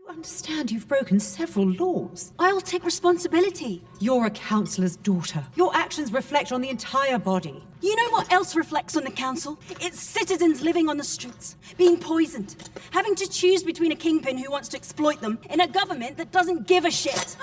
You understand you've broken several laws. I'll take responsibility. You're a councillor's daughter. Your actions reflect on the entire body. You know what else reflects on the council? It's citizens living on the streets, being poisoned, having to choose between a kingpin who wants to exploit them and a government that doesn't give a shit.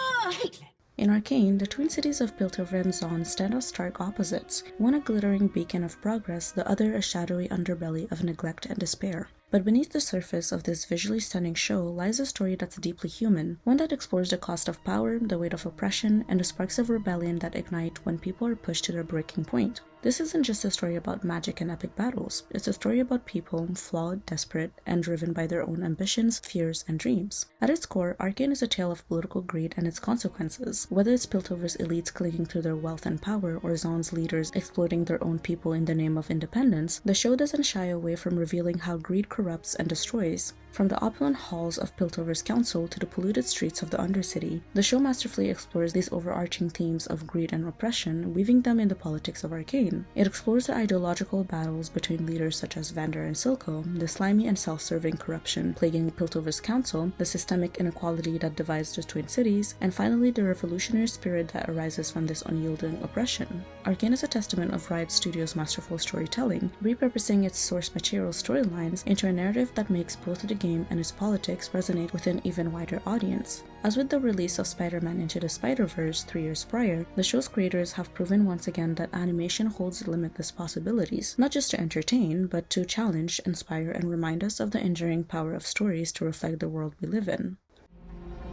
In Arcane, the twin cities of Piltover and Zaun stand as stark opposites, one a glittering beacon of progress, the other a shadowy underbelly of neglect and despair. But beneath the surface of this visually stunning show lies a story that's deeply human, one that explores the cost of power, the weight of oppression, and the sparks of rebellion that ignite when people are pushed to their breaking point. This isn't just a story about magic and epic battles, it's a story about people flawed, desperate, and driven by their own ambitions, fears, and dreams. At its core, Arcane is a tale of political greed and its consequences. Whether it's Piltover's elites clinging to their wealth and power, or Zaun's leaders exploiting their own people in the name of independence, the show doesn't shy away from revealing how greed corrupts and destroys. From the opulent halls of Piltover's council to the polluted streets of the Undercity, the show masterfully explores these overarching themes of greed and oppression, weaving them in the politics of Arcane. It explores the ideological battles between leaders such as Vander and Silco, the slimy and self-serving corruption plaguing Piltover's council, the systemic inequality that divides the twin cities, and finally the revolutionary spirit that arises from this unyielding oppression. Arcane is a testament of Riot Studios' masterful storytelling, repurposing its source material storylines into a narrative that makes both the game and its politics resonate with an even wider audience. As with the release of Spider-Man Into the Spider-Verse 3 years prior, the show's creators have proven once again that animation holds limitless possibilities, not just to entertain, but to challenge, inspire, and remind us of the enduring power of stories to reflect the world we live in.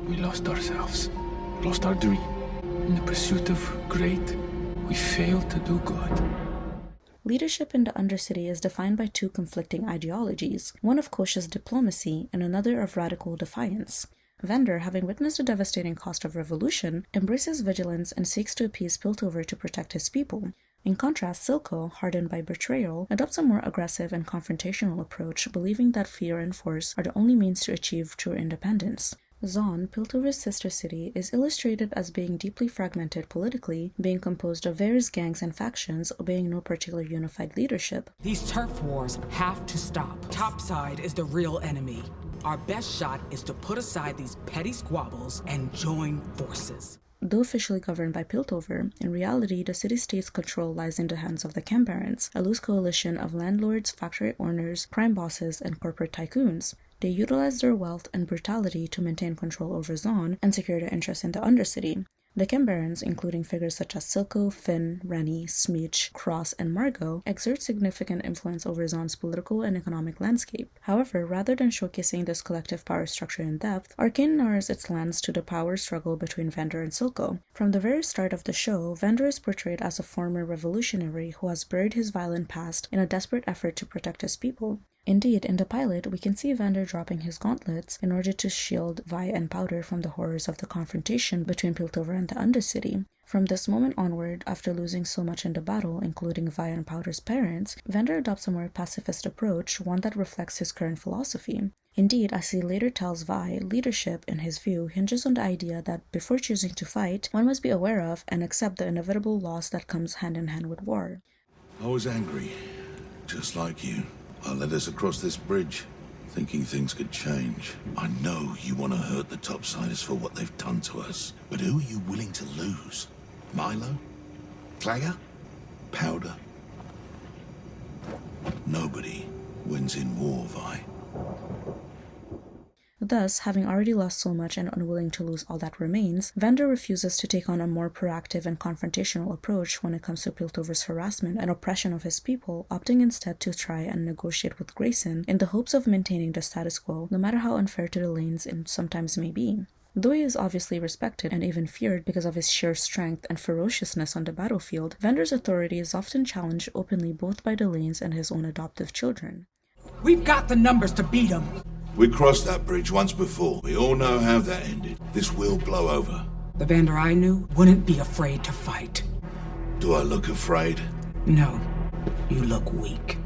We lost ourselves, lost our dream. In the pursuit of great, we failed to do good. Leadership in the Undercity is defined by two conflicting ideologies, one of cautious diplomacy and another of radical defiance. Vander, having witnessed the devastating cost of revolution, embraces vigilance and seeks to appease Piltover to protect his people. In contrast, Silco, hardened by betrayal, adopts a more aggressive and confrontational approach, believing that fear and force are the only means to achieve true independence. Zaun, Piltover's sister city, is illustrated as being deeply fragmented politically, being composed of various gangs and factions, obeying no particular unified leadership. These turf wars have to stop. Topside is the real enemy. Our best shot is to put aside these petty squabbles and join forces. Though officially governed by Piltover, in reality the city-state's control lies in the hands of the Cambarans, a loose coalition of landlords, factory owners, crime bosses, and corporate tycoons. They utilize their wealth and brutality to maintain control over Zaun and secure their interests in the Undercity. The Cambarans, including figures such as Silco, Finn, Rennie, Smeech, Cross, and Margot, exert significant influence over Zaun's political and economic landscape. However, rather than showcasing this collective power structure in depth, Arcane narrows its lens to the power struggle between Vander and Silco. From the very start of the show, Vander is portrayed as a former revolutionary who has buried his violent past in a desperate effort to protect his people. Indeed, in the pilot, we can see Vander dropping his gauntlets in order to shield Vi and Powder from the horrors of the confrontation between Piltover and the Undercity. From this moment onward, after losing so much in the battle, including Vi and Powder's parents, Vander adopts a more pacifist approach, one that reflects his current philosophy. Indeed, as he later tells Vi, leadership, in his view, hinges on the idea that before choosing to fight, one must be aware of and accept the inevitable loss that comes hand in hand with war. I was angry, just like you. I led us across this bridge, thinking things could change. I know you want to hurt the topsiders for what they've done to us, but who are you willing to lose? Milo? Clagger? Powder? Nobody wins in war, Vi. Thus, having already lost so much and unwilling to lose all that remains, Vander refuses to take on a more proactive and confrontational approach when it comes to Piltover's harassment and oppression of his people, opting instead to try and negotiate with Grayson in the hopes of maintaining the status quo, no matter how unfair to the lanes it sometimes may be. Though he is obviously respected and even feared because of his sheer strength and ferociousness on the battlefield, Vander's authority is often challenged openly both by the lanes and his own adoptive children. We've got the numbers to beat them. We crossed that bridge once before. We all know how that ended. This will blow over. The Vander I knew wouldn't be afraid to fight. Do I look afraid? No, you look weak.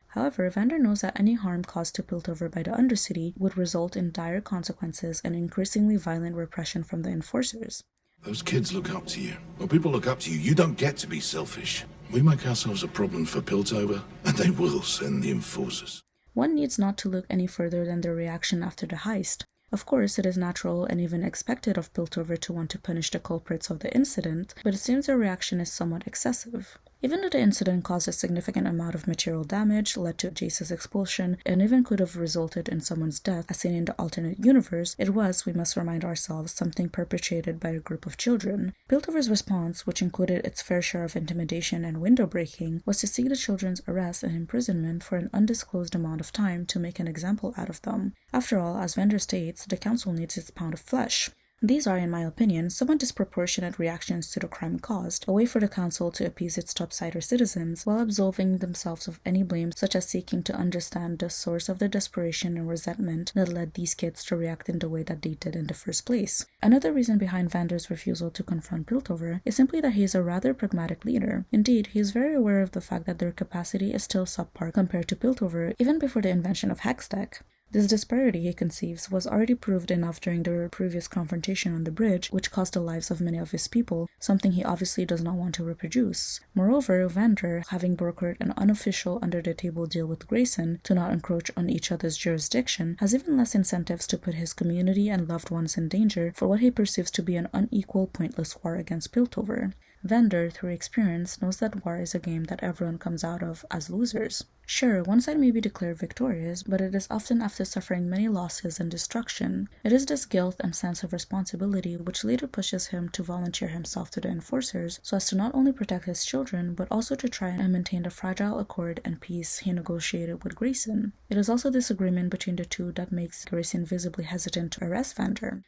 However, Vander knows that any harm caused to Piltover by the Undercity would result in dire consequences and increasingly violent repression from the enforcers. Those kids look up to you. When people look up to you, you don't get to be selfish. We make ourselves a problem for Piltover, and they will send the enforcers. One needs not to look any further than their reaction after the heist. Of course, it is natural and even expected of Piltover to want to punish the culprits of the incident, but it seems their reaction is somewhat excessive. Even though the incident caused a significant amount of material damage, led to Jace's expulsion, and even could have resulted in someone's death, as seen in the alternate universe, it was, we must remind ourselves, something perpetrated by a group of children. Piltover's response, which included its fair share of intimidation and window breaking, was to seek the children's arrest and imprisonment for an undisclosed amount of time to make an example out of them. After all, as Vander states, the council needs its pound of flesh. These are, in my opinion, somewhat disproportionate reactions to the crime caused, a way for the council to appease its topsider citizens while absolving themselves of any blame, such as seeking to understand the source of the desperation and resentment that led these kids to react in the way that they did in the first place. Another reason behind Vander's refusal to confront Piltover is simply that he is a rather pragmatic leader. Indeed, he is very aware of the fact that their capacity is still subpar compared to Piltover even before the invention of Hextech. This disparity, he conceives, was already proved enough during their previous confrontation on the bridge, which cost the lives of many of his people, something he obviously does not want to reproduce. Moreover, Vander, having brokered an unofficial under-the-table deal with Grayson to not encroach on each other's jurisdiction, has even less incentives to put his community and loved ones in danger for what he perceives to be an unequal, pointless war against Piltover. Vander, through experience, knows that war is a game that everyone comes out of as losers. Sure, one side may be declared victorious, but it is often after suffering many losses and destruction. It is this guilt and sense of responsibility which later pushes him to volunteer himself to the enforcers so as to not only protect his children, but also to try and maintain the fragile accord and peace he negotiated with Grayson. It is also this agreement between the two that makes Grayson visibly hesitant to arrest Vander.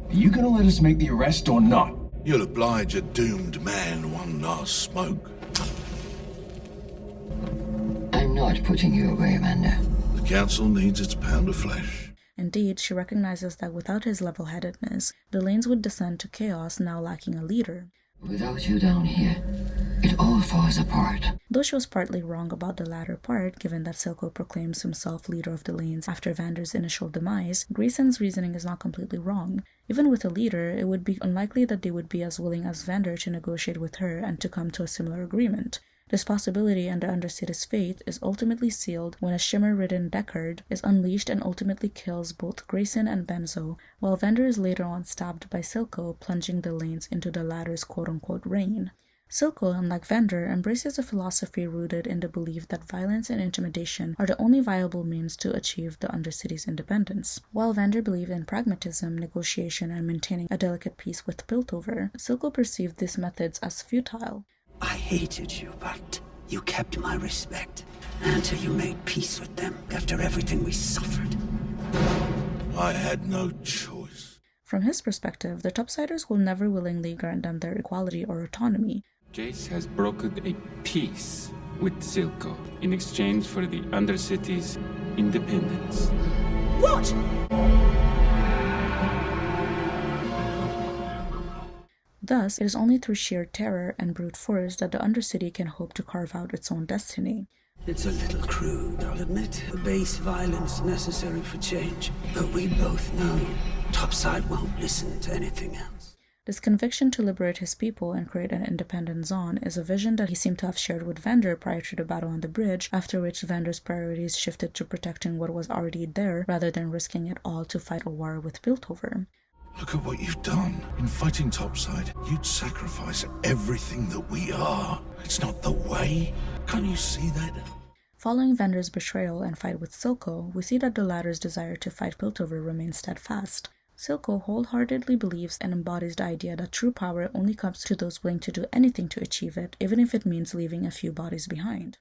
Are you gonna let us make the arrest or not? You'll oblige a doomed man one last smoke. I'm not putting you away, Amanda. The council needs its pound of flesh. Indeed, she recognizes that without his level-headedness, the lanes would descend to chaos, now lacking a leader. Without you down here, it all falls apart. Though she was partly wrong about the latter part, given that Silco proclaims himself leader of the lanes after Vander's initial demise, Grayson's reasoning is not completely wrong. Even with a leader, it would be unlikely that they would be as willing as Vander to negotiate with her and to come to a similar agreement. This possibility and the Undercity's fate is ultimately sealed when a shimmer-ridden Deckard is unleashed and ultimately kills both Grayson and Benzo, while Vander is later on stabbed by Silco, plunging the lanes into the latter's quote-unquote reign. Silco, unlike Vander, embraces a philosophy rooted in the belief that violence and intimidation are the only viable means to achieve the Undercity's independence. While Vander believed in pragmatism, negotiation, and maintaining a delicate peace with Piltover, Silco perceived these methods as futile. I hated you, but you kept my respect until you made peace with them after everything we suffered. I had no choice. From his perspective, the topsiders will never willingly grant them their equality or autonomy. Jace has brokered a peace with Silco in exchange for the Undercity's independence. What? Thus, it is only through sheer terror and brute force that the Undercity can hope to carve out its own destiny. It's a little crude, I'll admit. The base violence necessary for change. But we both know Topside won't listen to anything else. This conviction to liberate his people and create an independent Zaun is a vision that he seemed to have shared with Vander prior to the battle on the bridge, after which Vander's priorities shifted to protecting what was already there rather than risking it all to fight a war with Piltover. Look at what you've done. In fighting Topside, you'd sacrifice everything that we are. It's not the way. Can't you see that? Following Vander's betrayal and fight with Silco, we see that the latter's desire to fight Piltover remains steadfast. Silco wholeheartedly believes and embodies the idea that true power only comes to those willing to do anything to achieve it, even if it means leaving a few bodies behind.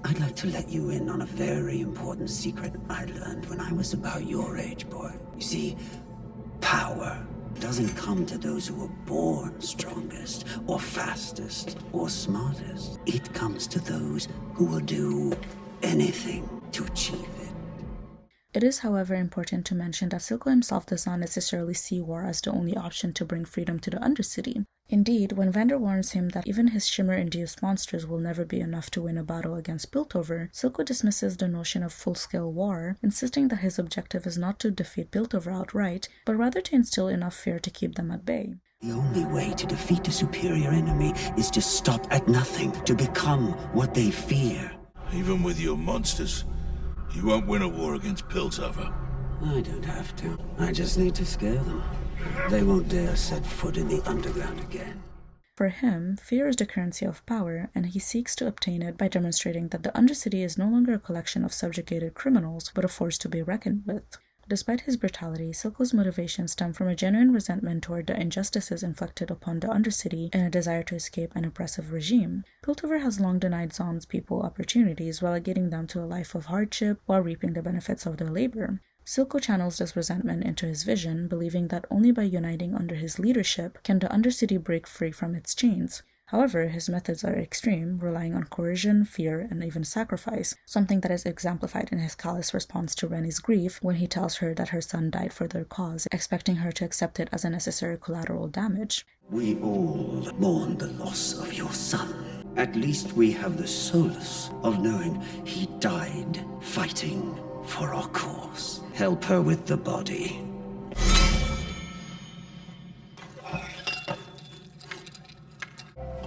I'd like to let you in on a very important secret I learned when I was about your age, boy. You see, power doesn't come to those who are born strongest, or fastest, or smartest. It comes to those who will do anything to achieve it. It is, however, important to mention that Silco himself does not necessarily see war as the only option to bring freedom to the Undercity. Indeed, when Vander warns him that even his shimmer-induced monsters will never be enough to win a battle against Piltover, Silco dismisses the notion of full-scale war, insisting that his objective is not to defeat Piltover outright, but rather to instill enough fear to keep them at bay. The only way to defeat a superior enemy is to stop at nothing, to become what they fear. Even with your monsters, You won't win a war against Piltover. I don't have to. I just need to scare them. They won't dare set foot in the underground again. For him, fear is the currency of power, and he seeks to obtain it by demonstrating that the Undercity is no longer a collection of subjugated criminals, but a force to be reckoned with. Despite his brutality, Silco's motivations stem from a genuine resentment toward the injustices inflicted upon the Undercity and a desire to escape an oppressive regime. Piltover has long denied Zaun's people opportunities, relegating them to a life of hardship while reaping the benefits of their labor. Silco channels this resentment into his vision, believing that only by uniting under his leadership can the Undercity break free from its chains. However, his methods are extreme, relying on coercion, fear, and even sacrifice, something that is exemplified in his callous response to Rennie's grief when he tells her that her son died for their cause, expecting her to accept it as a necessary collateral damage. We all mourn the loss of your son. At least we have the solace of knowing he died fighting for our cause. Help her with the body.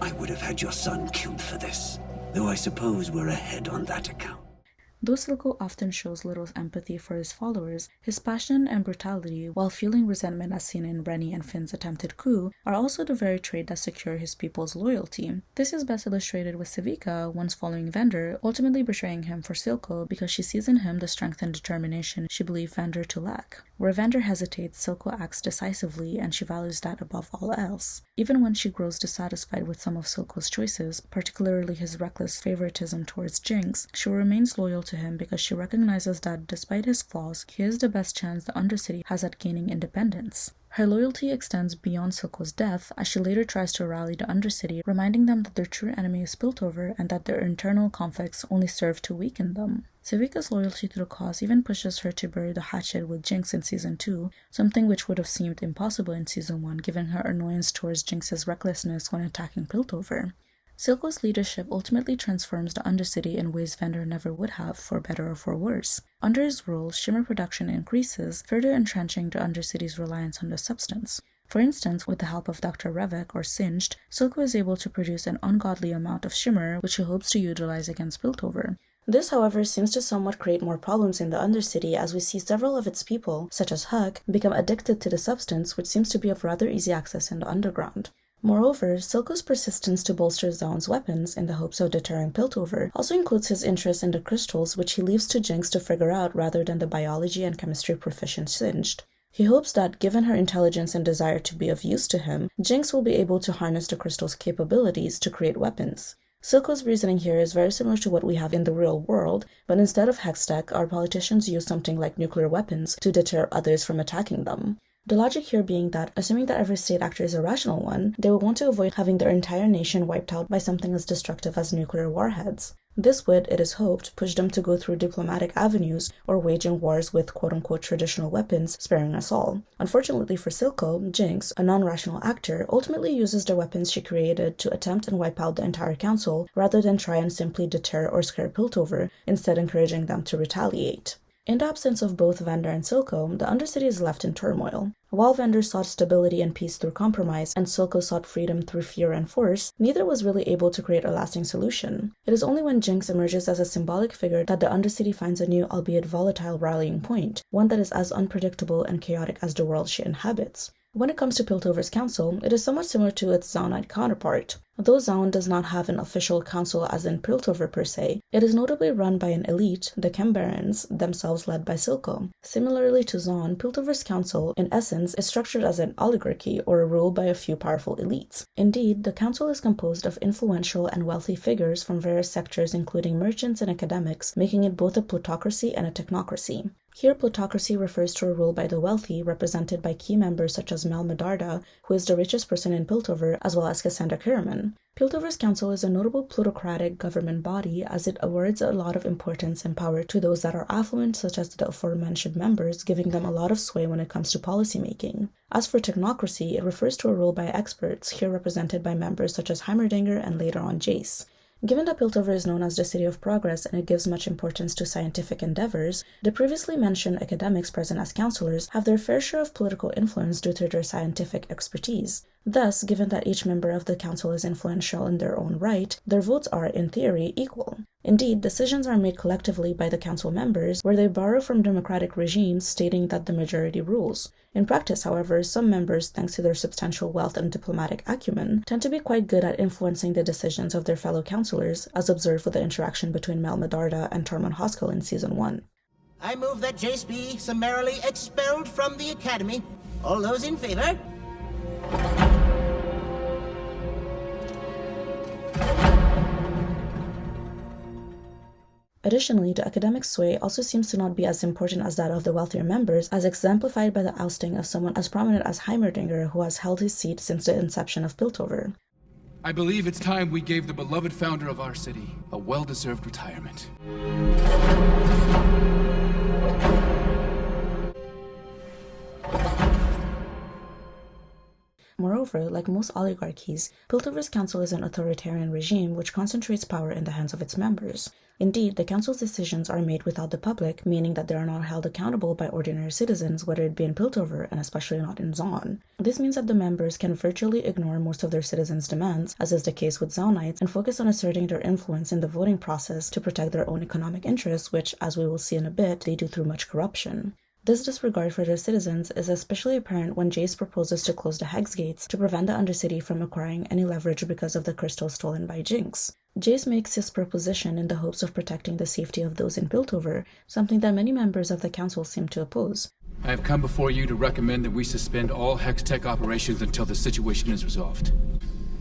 I would have had your son killed for this, though I suppose we're ahead on that account. Though Silco often shows little empathy for his followers, his passion and brutality, while fueling resentment as seen in Rennie and Finn's attempted coup, are also the very trait that secure his people's loyalty. This is best illustrated with Civica, once following Vander, ultimately betraying him for Silco because she sees in him the strength and determination she believed Vander to lack. Where Vander hesitates, Silco acts decisively, and she values that above all else. Even when she grows dissatisfied with some of Silco's choices, particularly his reckless favoritism towards Jinx, she remains loyal to him because she recognizes that despite his flaws, he is the best chance the Undercity has at gaining independence. Her loyalty extends beyond Silco's death as she later tries to rally the Undercity, reminding them that their true enemy is Piltover and that their internal conflicts only serve to weaken them. Civica's loyalty to the cause even pushes her to bury the hatchet with Jinx in Season 2, something which would have seemed impossible in Season 1 given her annoyance towards Jinx's recklessness when attacking Piltover. Silco's leadership ultimately transforms the Undercity in ways Vander never would have, for better or for worse. Under his rule, shimmer production increases, further entrenching the Undercity's reliance on the substance. For instance, with the help of Dr. Revek, or Singed, Silco is able to produce an ungodly amount of shimmer, which he hopes to utilize against Piltover. This, however, seems to somewhat create more problems in the Undercity as we see several of its people, such as Huck, become addicted to the substance, which seems to be of rather easy access in the underground. Moreover, Silco's persistence to bolster Zaun's weapons in the hopes of deterring Piltover also includes his interest in the crystals, which he leaves to Jinx to figure out rather than the biology and chemistry proficient Singed. He hopes that, given her intelligence and desire to be of use to him, Jinx will be able to harness the crystal's capabilities to create weapons. Silco's reasoning here is very similar to what we have in the real world, but instead of Hextech, our politicians use something like nuclear weapons to deter others from attacking them. The logic here being that, assuming that every state actor is a rational one, they will want to avoid having their entire nation wiped out by something as destructive as nuclear warheads. This would, it is hoped, push them to go through diplomatic avenues or waging wars with quote-unquote traditional weapons, sparing us all. Unfortunately for Silco, Jinx, a non-rational actor, ultimately uses the weapons she created to attempt and wipe out the entire council, rather than try and simply deter or scare Piltover, instead encouraging them to retaliate. In the absence of both Vander and Silco, the Undercity is left in turmoil. While Vander sought stability and peace through compromise, and Silco sought freedom through fear and force, neither was really able to create a lasting solution. It is only when Jinx emerges as a symbolic figure that the Undercity finds a new, albeit volatile, rallying point, one that is as unpredictable and chaotic as the world she inhabits. When it comes to Piltover's council, it is somewhat similar to its Zaunite counterpart. Though Zaun does not have an official council as in Piltover per se, it is notably run by an elite, the Chembarons, themselves led by Silco. Similarly to Zaun, Piltover's council, in essence, is structured as an oligarchy or a rule by a few powerful elites. Indeed, the council is composed of influential and wealthy figures from various sectors including merchants and academics, making it both a plutocracy and a technocracy. Here, plutocracy refers to a rule by the wealthy, represented by key members such as Mel Medarda, who is the richest person in Piltover, as well as Cassandra Kiraman. Piltover's council is a notable plutocratic government body as it awards a lot of importance and power to those that are affluent, such as the aforementioned members, giving them a lot of sway when it comes to policymaking. As for technocracy, it refers to a rule by experts, here represented by members such as Heimerdinger and later on Jace. Given that Piltover is known as the City of Progress and it gives much importance to scientific endeavors, the previously mentioned academics present as counselors have their fair share of political influence due to their scientific expertise. Thus, given that each member of the council is influential in their own right, their votes are, in theory, equal. Indeed, decisions are made collectively by the council members, where they borrow from democratic regimes stating that the majority rules. In practice, however, some members, thanks to their substantial wealth and diplomatic acumen, tend to be quite good at influencing the decisions of their fellow councillors, as observed with the interaction between Mel Medarda and Tormund Hoskell in Season 1. I move that Jace be summarily expelled from the Academy. All those in favor? Additionally, the academic sway also seems to not be as important as that of the wealthier members, as exemplified by the ousting of someone as prominent as Heimerdinger, who has held his seat since the inception of Piltover. I believe it's time we gave the beloved founder of our city a well-deserved retirement. Moreover, like most oligarchies, Piltover's council is an authoritarian regime which concentrates power in the hands of its members. Indeed, the council's decisions are made without the public, meaning that they are not held accountable by ordinary citizens, whether it be in Piltover and especially not in Zaun. This means that the members can virtually ignore most of their citizens' demands, as is the case with Zaunites, and focus on asserting their influence in the voting process to protect their own economic interests, which, as we will see in a bit, they do through much corruption. This disregard for their citizens is especially apparent when Jace proposes to close the Hex Gates to prevent the Undercity from acquiring any leverage because of the crystal stolen by Jinx. Jace makes his proposition in the hopes of protecting the safety of those in Piltover, something that many members of the council seem to oppose. I have come before you to recommend that we suspend all Hex-Tech operations until the situation is resolved.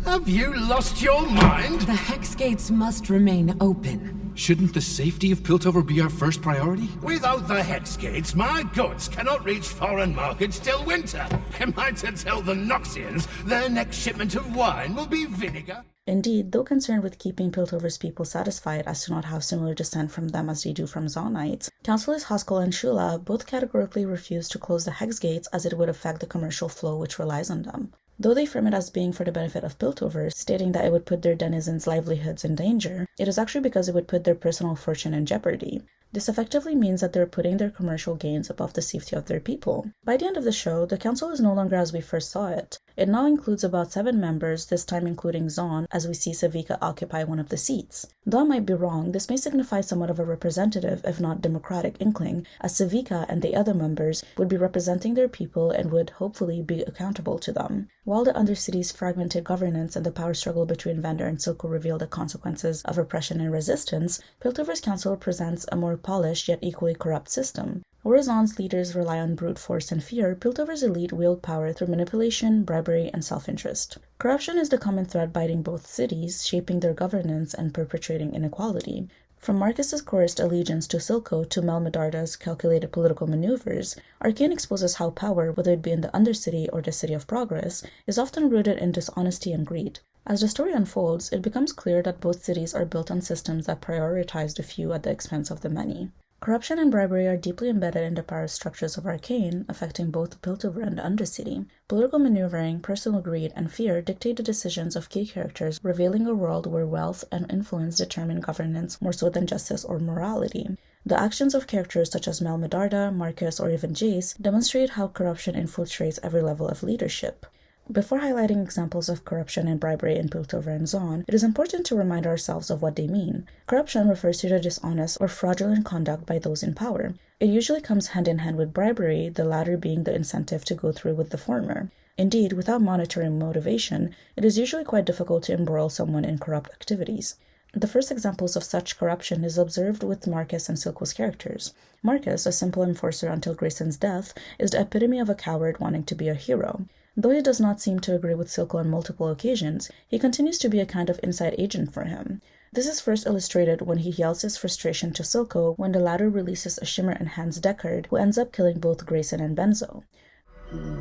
Have you lost your mind? The Hex Gates must remain open. Shouldn't the safety of Piltover be our first priority? Without the Hex Gates, my goods cannot reach foreign markets till winter. Am I to tell the Noxians their next shipment of wine will be vinegar? Indeed, though concerned with keeping Piltover's people satisfied as to not have similar dissent from them as they do from Zaunites, Councillors Hoskell and Shula both categorically refuse to close the Hex Gates as it would affect the commercial flow which relies on them. Though they frame it as being for the benefit of Piltover, stating that it would put their denizens' livelihoods in danger, it is actually because it would put their personal fortune in jeopardy. This effectively means that they're putting their commercial gains above the safety of their people. By the end of the show, the council is no longer as we first saw it. It now includes about 7 members, this time including Zaun, as we see Sevika occupy one of the seats. Though I might be wrong, this may signify somewhat of a representative, if not democratic, inkling, as Sevika and the other members would be representing their people and would hopefully be accountable to them. While the Undercity's fragmented governance and the power struggle between Vander and Silco reveal the consequences of oppression and resistance, Piltover's council presents a more polished yet equally corrupt system. Whereas Zaun's leaders rely on brute force and fear, Piltover's elite wield power through manipulation, bribery, and self-interest. Corruption is the common thread biting both cities, shaping their governance and perpetuating inequality. From Marcus's coerced allegiance to Silco to Mel Medarda's calculated political maneuvers, ARCANE exposes how power, whether it be in the Undercity or the City of Progress, is often rooted in dishonesty and greed. As the story unfolds, it becomes clear that both cities are built on systems that prioritize the few at the expense of the many. Corruption and bribery are deeply embedded in the power structures of ARCANE, affecting both Piltover and the Undercity. Political maneuvering, personal greed, and fear dictate the decisions of key characters, revealing a world where wealth and influence determine governance more so than justice or morality. The actions of characters such as Mel Medarda, Marcus, or even Jace demonstrate how corruption infiltrates every level of leadership. Before highlighting examples of corruption and bribery in Piltover and Zaun, it is important to remind ourselves of what they mean. Corruption refers to the dishonest or fraudulent conduct by those in power. It usually comes hand in hand with bribery, the latter being the incentive to go through with the former. Indeed, without monetary motivation, it is usually quite difficult to embroil someone in corrupt activities. The first examples of such corruption is observed with Marcus and Silco's characters. Marcus, a simple enforcer until Grayson's death, is the epitome of a coward wanting to be a hero. Though he does not seem to agree with Silco on multiple occasions, he continues to be a kind of inside agent for him. This is first illustrated when he yells his frustration to Silco when the latter releases a shimmer-enhanced Deckard, who ends up killing both Grayson and Benzo.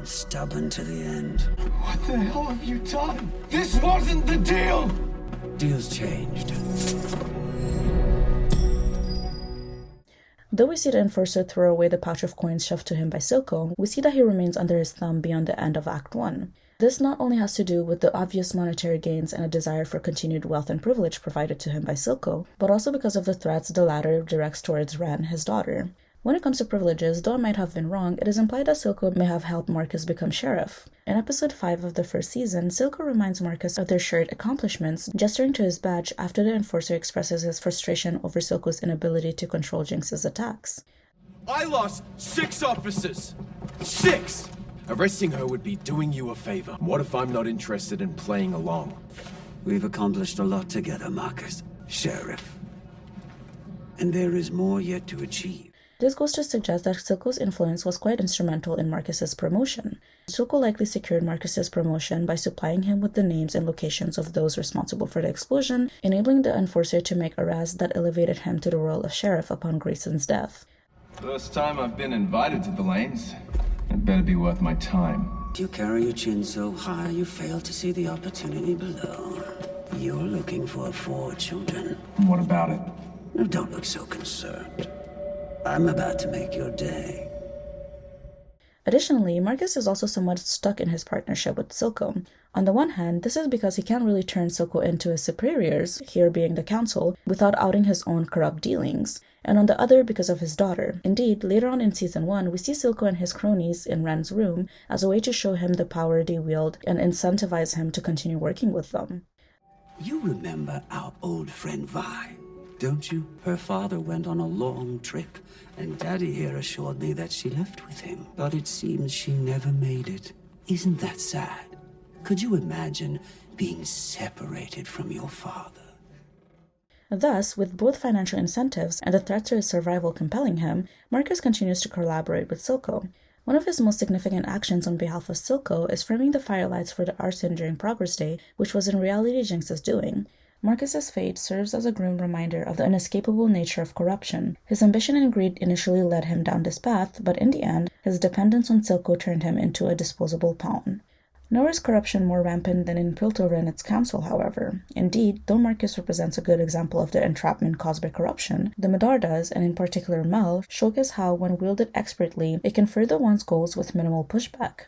Stubborn to the end. What the hell have you done? This wasn't the deal! Deal's changed. Though we see the enforcer throw away the pouch of coins shoved to him by Silco, we see that he remains under his thumb beyond the end of Act 1. This not only has to do with the obvious monetary gains and a desire for continued wealth and privilege provided to him by Silco, but also because of the threats the latter directs towards Ren, his daughter. When it comes to privileges, though I might have been wrong, it is implied that Silco may have helped Marcus become sheriff. In episode 5 of the first season, Silco reminds Marcus of their shared accomplishments, gesturing to his badge after the enforcer expresses his frustration over Silco's inability to control Jinx's attacks. I lost 6 officers! 6! Arresting her would be doing you a favor. What if I'm not interested in playing along? We've accomplished a lot together, Marcus. Sheriff. And there is more yet to achieve. This goes to suggest that Silco's influence was quite instrumental in Marcus's promotion. Silco likely secured Marcus's promotion by supplying him with the names and locations of those responsible for the explosion, enabling the enforcer to make arrests that elevated him to the role of sheriff upon Grayson's death. First time I've been invited to the lanes. It better be worth my time. You carry your chin so high you fail to see the opportunity below. You're looking for 4 children. What about it? Now, don't look so concerned. I'm about to make your day. Additionally, Marcus is also somewhat stuck in his partnership with Silco. On the one hand, this is because he can't really turn Silco into his superiors, here being the council, without outing his own corrupt dealings, and on the other because of his daughter. Indeed, later on in Season 1, we see Silco and his cronies in Ren's room as a way to show him the power they wield and incentivize him to continue working with them. You remember our old friend Vi, don't you? Her father went on a long trip, and Daddy here assured me that she left with him. But it seems she never made it. Isn't that sad? Could you imagine being separated from your father? Thus, with both financial incentives and the threat to his survival compelling him, Marcus continues to collaborate with Silco. One of his most significant actions on behalf of Silco is framing the firelights for the arson during Progress Day, which was in reality Jinx's doing. Marcus's fate serves as a grim reminder of the inescapable nature of corruption. His ambition and greed initially led him down this path, but in the end, his dependence on Silco turned him into a disposable pawn. Nor is corruption more rampant than in Piltover and its council, however. Indeed, though Marcus represents a good example of the entrapment caused by corruption, the Medardas, and in particular Mel, showcase how, when wielded expertly, it can further one's goals with minimal pushback.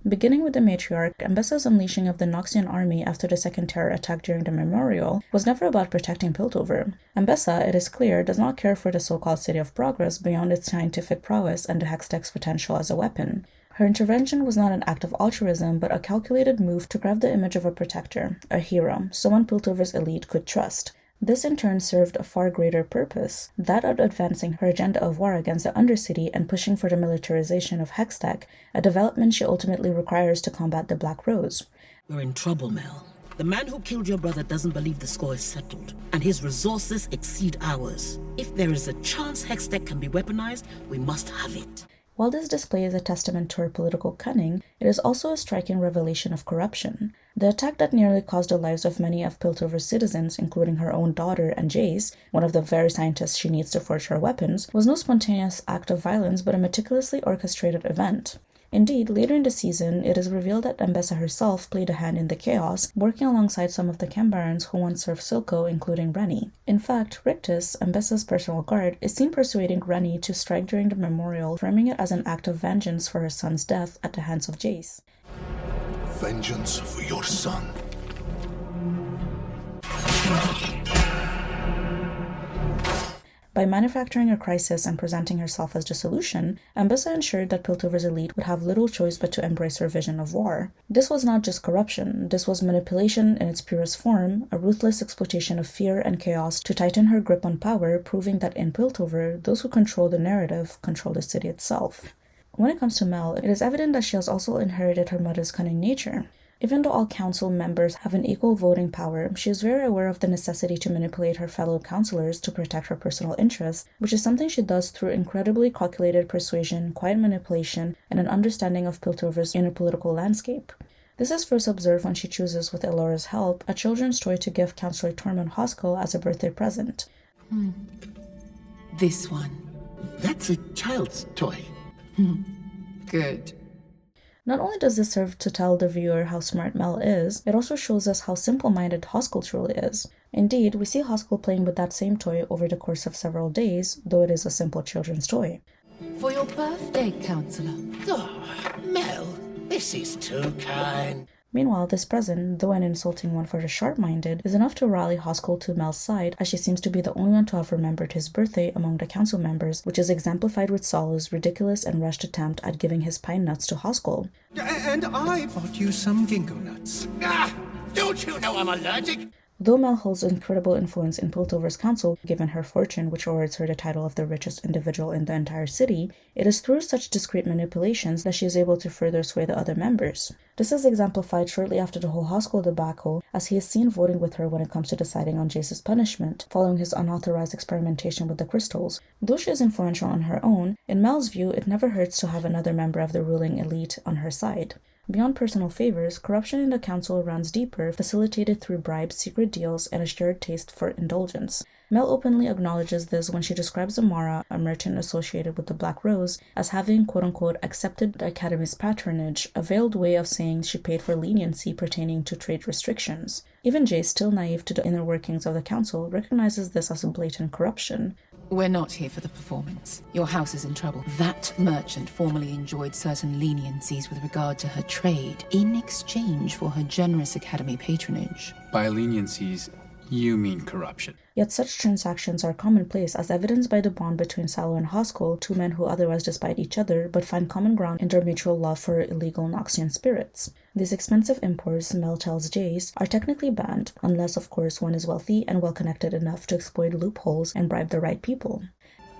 Beginning with the matriarch, Ambessa's unleashing of the Noxian army after the second terror attack during the memorial was never about protecting Piltover. Ambessa, it is clear, does not care for the so-called City of Progress beyond its scientific prowess and the Hextech's potential as a weapon. Her intervention was not an act of altruism, but a calculated move to grab the image of a protector, a hero, someone Piltover's elite could trust. This in turn served a far greater purpose, that of advancing her agenda of war against the Undercity and pushing for the militarization of Hextech, a development she ultimately requires to combat the Black Rose. We're in trouble, Mel. The man who killed your brother doesn't believe the score is settled, and his resources exceed ours. If there is a chance Hextech can be weaponized, we must have it. While this display is a testament to her political cunning, it is also a striking revelation of corruption. The attack that nearly cost the lives of many of Piltover's citizens, including her own daughter and Jace, one of the very scientists she needs to forge her weapons, was no spontaneous act of violence but a meticulously orchestrated event. Indeed, later in the season, it is revealed that Ambessa herself played a hand in the chaos, working alongside some of the Cambarans who once served Silco, including Rennie. In fact, Rictus, Ambessa's personal guard, is seen persuading Rennie to strike during the memorial, framing it as an act of vengeance for her son's death at the hands of Jace. Vengeance for your son. By manufacturing a crisis and presenting herself as the solution, Ambessa ensured that Piltover's elite would have little choice but to embrace her vision of war. This was not just corruption, this was manipulation in its purest form, a ruthless exploitation of fear and chaos to tighten her grip on power, proving that in Piltover, those who control the narrative control the city itself. When it comes to Mel, it is evident that she has also inherited her mother's cunning nature. Even though all council members have an equal voting power, she is very aware of the necessity to manipulate her fellow councillors to protect her personal interests, which is something she does through incredibly calculated persuasion, quiet manipulation, and an understanding of Piltover's inner political landscape. This is first observed when she chooses, with Elora's help, a children's toy to give Councillor Tormund Hoskell as a birthday present. This one. That's a child's toy. Good. Not only does this serve to tell the viewer how smart Mel is, it also shows us how simple-minded Hoskell truly is. Indeed, we see Hoskell playing with that same toy over the course of several days, though it is a simple children's toy. For your birthday, Counselor. Oh, Mel, this is too kind. Meanwhile, this present, though an insulting one for the sharp-minded, is enough to rally Hoskell to Mel's side, as she seems to be the only one to have remembered his birthday among the council members, which is exemplified with Solo's ridiculous and rushed attempt at giving his pine nuts to Hoskell. And I bought you some ginkgo nuts. Ah! Don't you know I'm allergic? Though Mel holds incredible influence in Piltover's council, given her fortune, which awards her the title of the richest individual in the entire city, it is through such discreet manipulations that she is able to further sway the other members. This is exemplified shortly after the whole Hoskell debacle, as he is seen voting with her when it comes to deciding on Jace's punishment, following his unauthorized experimentation with the crystals. Though she is influential on her own, in Mel's view, it never hurts to have another member of the ruling elite on her side. Beyond personal favors, corruption in the council runs deeper, facilitated through bribes, secret deals, and a shared taste for indulgence. Mel openly acknowledges this when she describes Amara, a merchant associated with the Black Rose, as having quote-unquote accepted the Academy's patronage, a veiled way of saying she paid for leniency pertaining to trade restrictions. Even Jace, still naive to the inner workings of the council, recognizes this as blatant corruption. We're not here for the performance. Your house is in trouble. That merchant formerly enjoyed certain leniencies with regard to her trade in exchange for her generous Academy patronage. By leniencies, you mean corruption. Yet such transactions are commonplace, as evidenced by the bond between Salo and Hoskell, two men who otherwise despise each other but find common ground in their mutual love for illegal Noxian spirits. These expensive imports, Mel tells Jace, are technically banned, unless of course one is wealthy and well-connected enough to exploit loopholes and bribe the right people.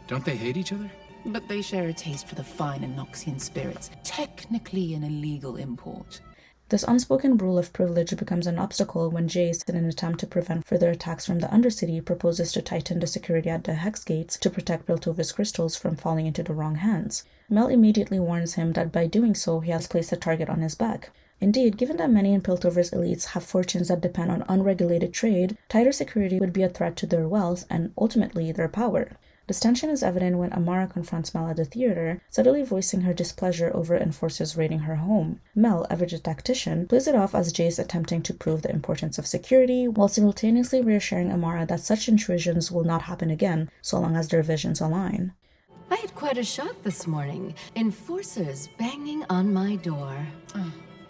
Don't they hate each other? But they share a taste for the fine and Noxian spirits, technically an illegal import. This unspoken rule of privilege becomes an obstacle when Jace, in an attempt to prevent further attacks from the Undercity, proposes to tighten the security at the Hex Gates to protect Piltover's crystals from falling into the wrong hands. Mel immediately warns him that by doing so, he has placed a target on his back. Indeed, given that many in Piltover's elites have fortunes that depend on unregulated trade, tighter security would be a threat to their wealth and, ultimately, their power. This tension is evident when Amara confronts Mel at the theater, subtly voicing her displeasure over enforcers raiding her home. Mel, ever the tactician, plays it off as Jace attempting to prove the importance of security, while simultaneously reassuring Amara that such intrusions will not happen again, so long as their visions align. I had quite a shock this morning. Enforcers banging on my door.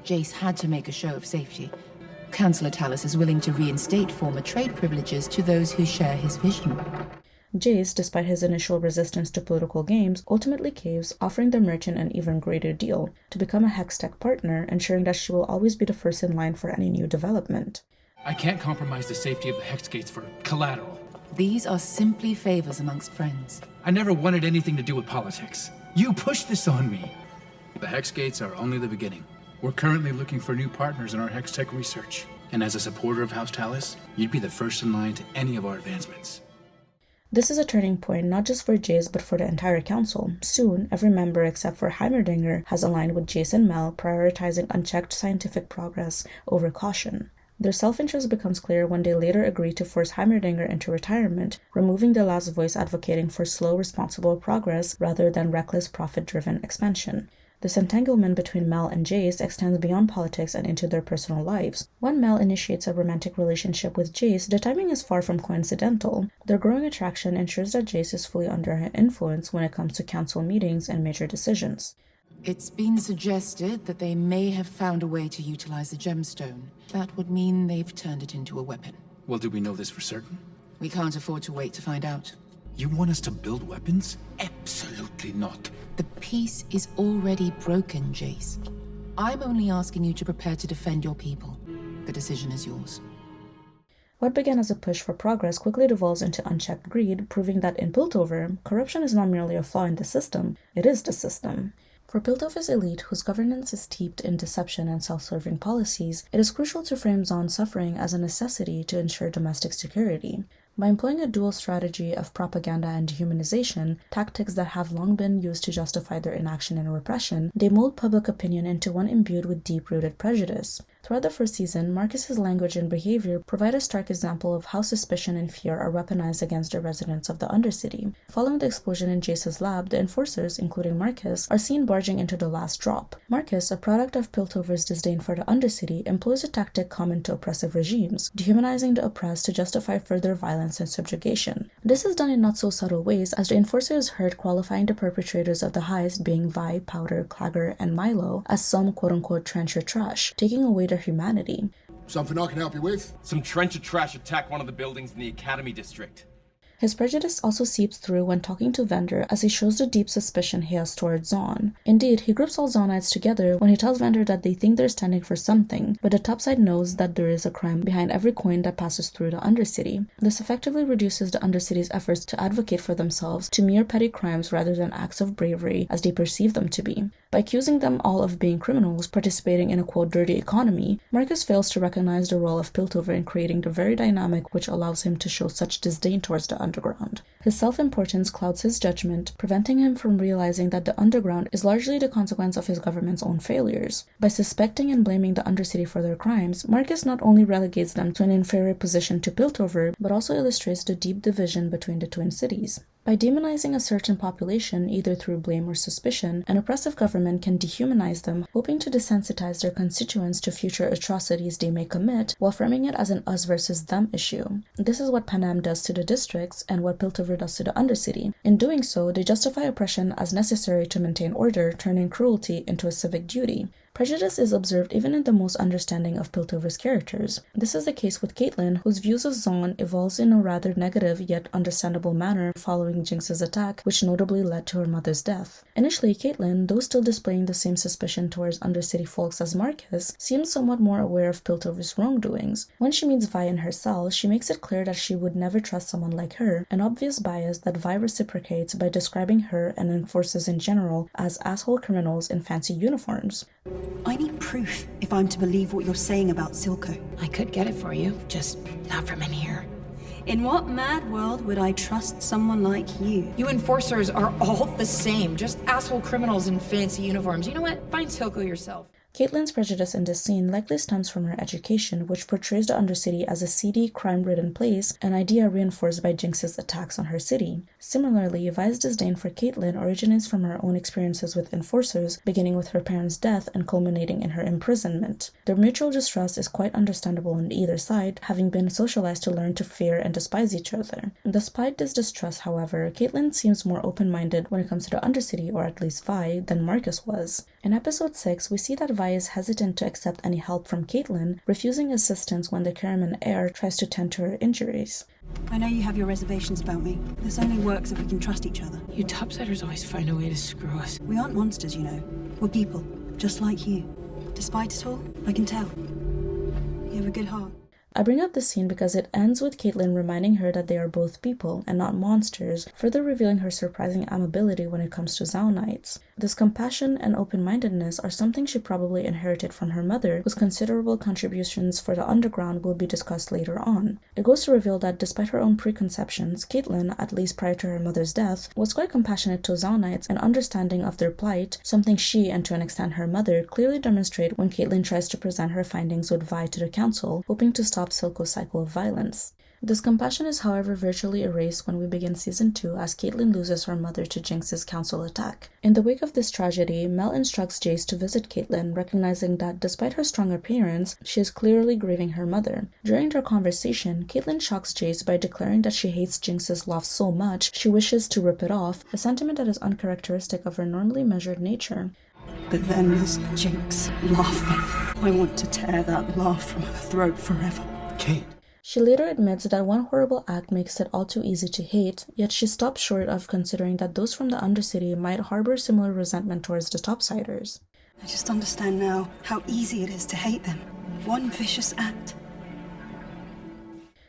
Jace had to make a show of safety. Councillor Tallis is willing to reinstate former trade privileges to those who share his vision. Jace, despite his initial resistance to political games, ultimately caves, offering the merchant an even greater deal, to become a Hextech partner, ensuring that she will always be the first in line for any new development. I can't compromise the safety of the Hex Gates for collateral. These are simply favors amongst friends. I never wanted anything to do with politics. You pushed this on me. The Hex Gates are only the beginning. We're currently looking for new partners in our Hextech research. And as a supporter of House Tallis, you'd be the first in line to any of our advancements. This is a turning point not just for Jace but for the entire council. Soon, every member except for Heimerdinger has aligned with Jace and Mel, prioritizing unchecked scientific progress over caution. Their self-interest becomes clear when they later agree to force Heimerdinger into retirement, removing the last voice advocating for slow, responsible progress rather than reckless, profit-driven expansion. This entanglement between Mel and Jace extends beyond politics and into their personal lives. When Mel initiates a romantic relationship with Jace, the timing is far from coincidental. Their growing attraction ensures that Jace is fully under her influence when it comes to council meetings and major decisions. It's been suggested that they may have found a way to utilize the gemstone. That would mean they've turned it into a weapon. Well, do we know this for certain? We can't afford to wait to find out. You want us to build weapons? Absolutely not. The peace is already broken, Jace. I'm only asking you to prepare to defend your people. The decision is yours. What began as a push for progress quickly devolves into unchecked greed, proving that in Piltover, corruption is not merely a flaw in the system, it is the system. For Piltover's elite, whose governance is steeped in deception and self-serving policies, it is crucial to frame Zaun's suffering as a necessity to ensure domestic security. By employing a dual strategy of propaganda and dehumanization, tactics that have long been used to justify their inaction and repression, they mold public opinion into one imbued with deep-rooted prejudice. Throughout the first season, Marcus's language and behavior provide a stark example of how suspicion and fear are weaponized against the residents of the Undercity. Following the explosion in Jace's lab, the enforcers, including Marcus, are seen barging into the last drop. Marcus, a product of Piltover's disdain for the Undercity, employs a tactic common to oppressive regimes, dehumanizing the oppressed to justify further violence and subjugation. This is done in not-so-subtle ways, as the enforcers heard qualifying the perpetrators of the heist being Vi, Powder, Clagger, and Milo as some quote-unquote trencher trash, taking away their humanity. Something I can help you with? Some trencher trash attacked one of the buildings in the Academy District. His prejudice also seeps through when talking to Vander, as he shows the deep suspicion he has towards Zaun. Indeed, he groups all Zaunites together when he tells Vander that they think they're standing for something, but the topside knows that there is a crime behind every coin that passes through the Undercity. This effectively reduces the Undercity's efforts to advocate for themselves to mere petty crimes rather than acts of bravery as they perceive them to be. By accusing them all of being criminals participating in a quote dirty economy, Marcus fails to recognize the role of Piltover in creating the very dynamic which allows him to show such disdain towards the underground. His self-importance clouds his judgment, preventing him from realizing that the underground is largely the consequence of his government's own failures. By suspecting and blaming the Undercity for their crimes, Marcus not only relegates them to an inferior position to Piltover, but also illustrates the deep division between the twin cities. By demonizing a certain population, either through blame or suspicion, an oppressive government can dehumanize them, hoping to desensitize their constituents to future atrocities they may commit, while framing it as an us versus them issue. This is what Panam does to the districts, and what Piltover does to the Undercity. In doing so, they justify oppression as necessary to maintain order, turning cruelty into a civic duty. Prejudice is observed even in the most understanding of Piltover's characters. This is the case with Caitlin, whose views of Zaun evolves in a rather negative yet understandable manner following Jinx's attack, which notably led to her mother's death. Initially, Caitlin, though still displaying the same suspicion towards Undercity folks as Marcus, seems somewhat more aware of Piltover's wrongdoings. When she meets Vi in her cell, she makes it clear that she would never trust someone like her, an obvious bias that Vi reciprocates by describing her and enforcers in general as asshole criminals in fancy uniforms. I need proof if I'm to believe what you're saying about Silco. I could get it for you, just not from in here. In what mad world would I trust someone like you? You enforcers are all the same, just asshole criminals in fancy uniforms. You know what? Find Silco yourself. Caitlin's prejudice in this scene likely stems from her education, which portrays the Undercity as a seedy, crime-ridden place, an idea reinforced by Jinx's attacks on her city. Similarly, Vi's disdain for Caitlin originates from her own experiences with enforcers, beginning with her parents' death and culminating in her imprisonment. Their mutual distrust is quite understandable on either side, having been socialized to learn to fear and despise each other. Despite this distrust, however, Caitlin seems more open-minded when it comes to the Undercity, or at least Vi, than Marcus was. In episode 6, we see that Vi is hesitant to accept any help from Caitlin, refusing assistance when the Karaman heir tries to tend to her injuries. I know you have your reservations about me. This only works if we can trust each other. You topsiders always find a way to screw us. We aren't monsters, you know. We're people, just like you. Despite it all, I can tell. You have a good heart. I bring up this scene because it ends with Caitlin reminding her that they are both people and not monsters, further revealing her surprising amiability when it comes to Zaunites. This compassion and open-mindedness are something she probably inherited from her mother, whose considerable contributions for the underground will be discussed later on. It goes to reveal that despite her own preconceptions, Caitlin, at least prior to her mother's death, was quite compassionate to Zaunites and understanding of their plight, something she, and to an extent her mother, clearly demonstrate when Caitlin tries to present her findings with Vi to the council, hoping to stop Silco's cycle of violence. This compassion is however virtually erased when we begin season 2 as Caitlin loses her mother to Jinx's council attack. In the wake of this tragedy, Mel instructs Jace to visit Caitlin, recognizing that despite her strong appearance, she is clearly grieving her mother. During their conversation, Caitlin shocks Jace by declaring that she hates Jinx's laugh so much she wishes to rip it off, a sentiment that is uncharacteristic of her normally measured nature. But then there's Jinx laughing. I want to tear that laugh from her throat forever. Kate. She later admits that one horrible act makes it all too easy to hate, yet she stops short of considering that those from the Undercity might harbor similar resentment towards the Topsiders. I just understand now how easy it is to hate them. One vicious act.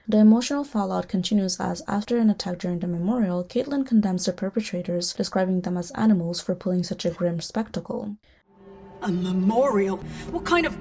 The emotional fallout continues as, after an attack during the memorial, Caitlin condemns the perpetrators, describing them as animals for pulling such a grim spectacle. A memorial? What kind of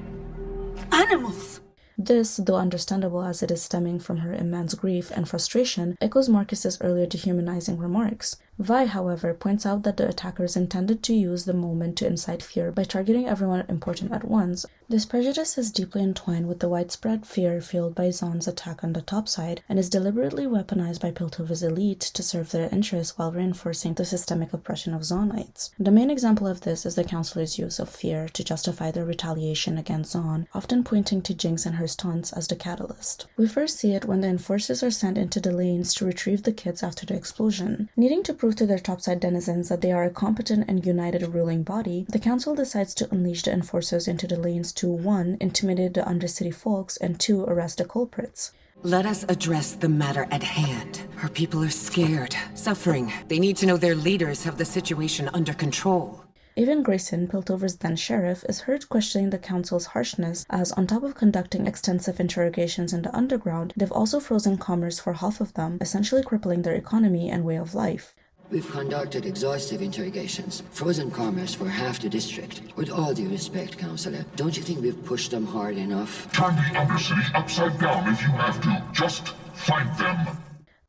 animals? This, though understandable as it is stemming from her immense grief and frustration, echoes Marcus's earlier dehumanizing remarks. Vi, however, points out that the attackers intended to use the moment to incite fear by targeting everyone important at once. This prejudice is deeply entwined with the widespread fear fueled by Zaun's attack on the topside, and is deliberately weaponized by Piltover's elite to serve their interests while reinforcing the systemic oppression of Zaunites. The main example of this is the Councilor's use of fear to justify their retaliation against Zaun, often pointing to Jinx and her stunts as the catalyst. We first see it when the enforcers are sent into the lanes to retrieve the kids after the explosion. Needing to prove prove to their topside denizens that they are a competent and united ruling body, the council decides to unleash the enforcers into the lanes to 1. Intimidate the Undercity folks, and 2. Arrest the culprits. Let us address the matter at hand. Our people are scared, suffering. They need to know their leaders have the situation under control. Even Grayson, Piltover's then sheriff, is heard questioning the council's harshness, as on top of conducting extensive interrogations in the underground, they've also frozen commerce for half of them, essentially crippling their economy and way of life. We've conducted exhaustive interrogations, frozen commerce for half the district. With all due respect, Counselor, don't you think we've pushed them hard enough? Turn the Undercity upside down if you have to. Just fight them.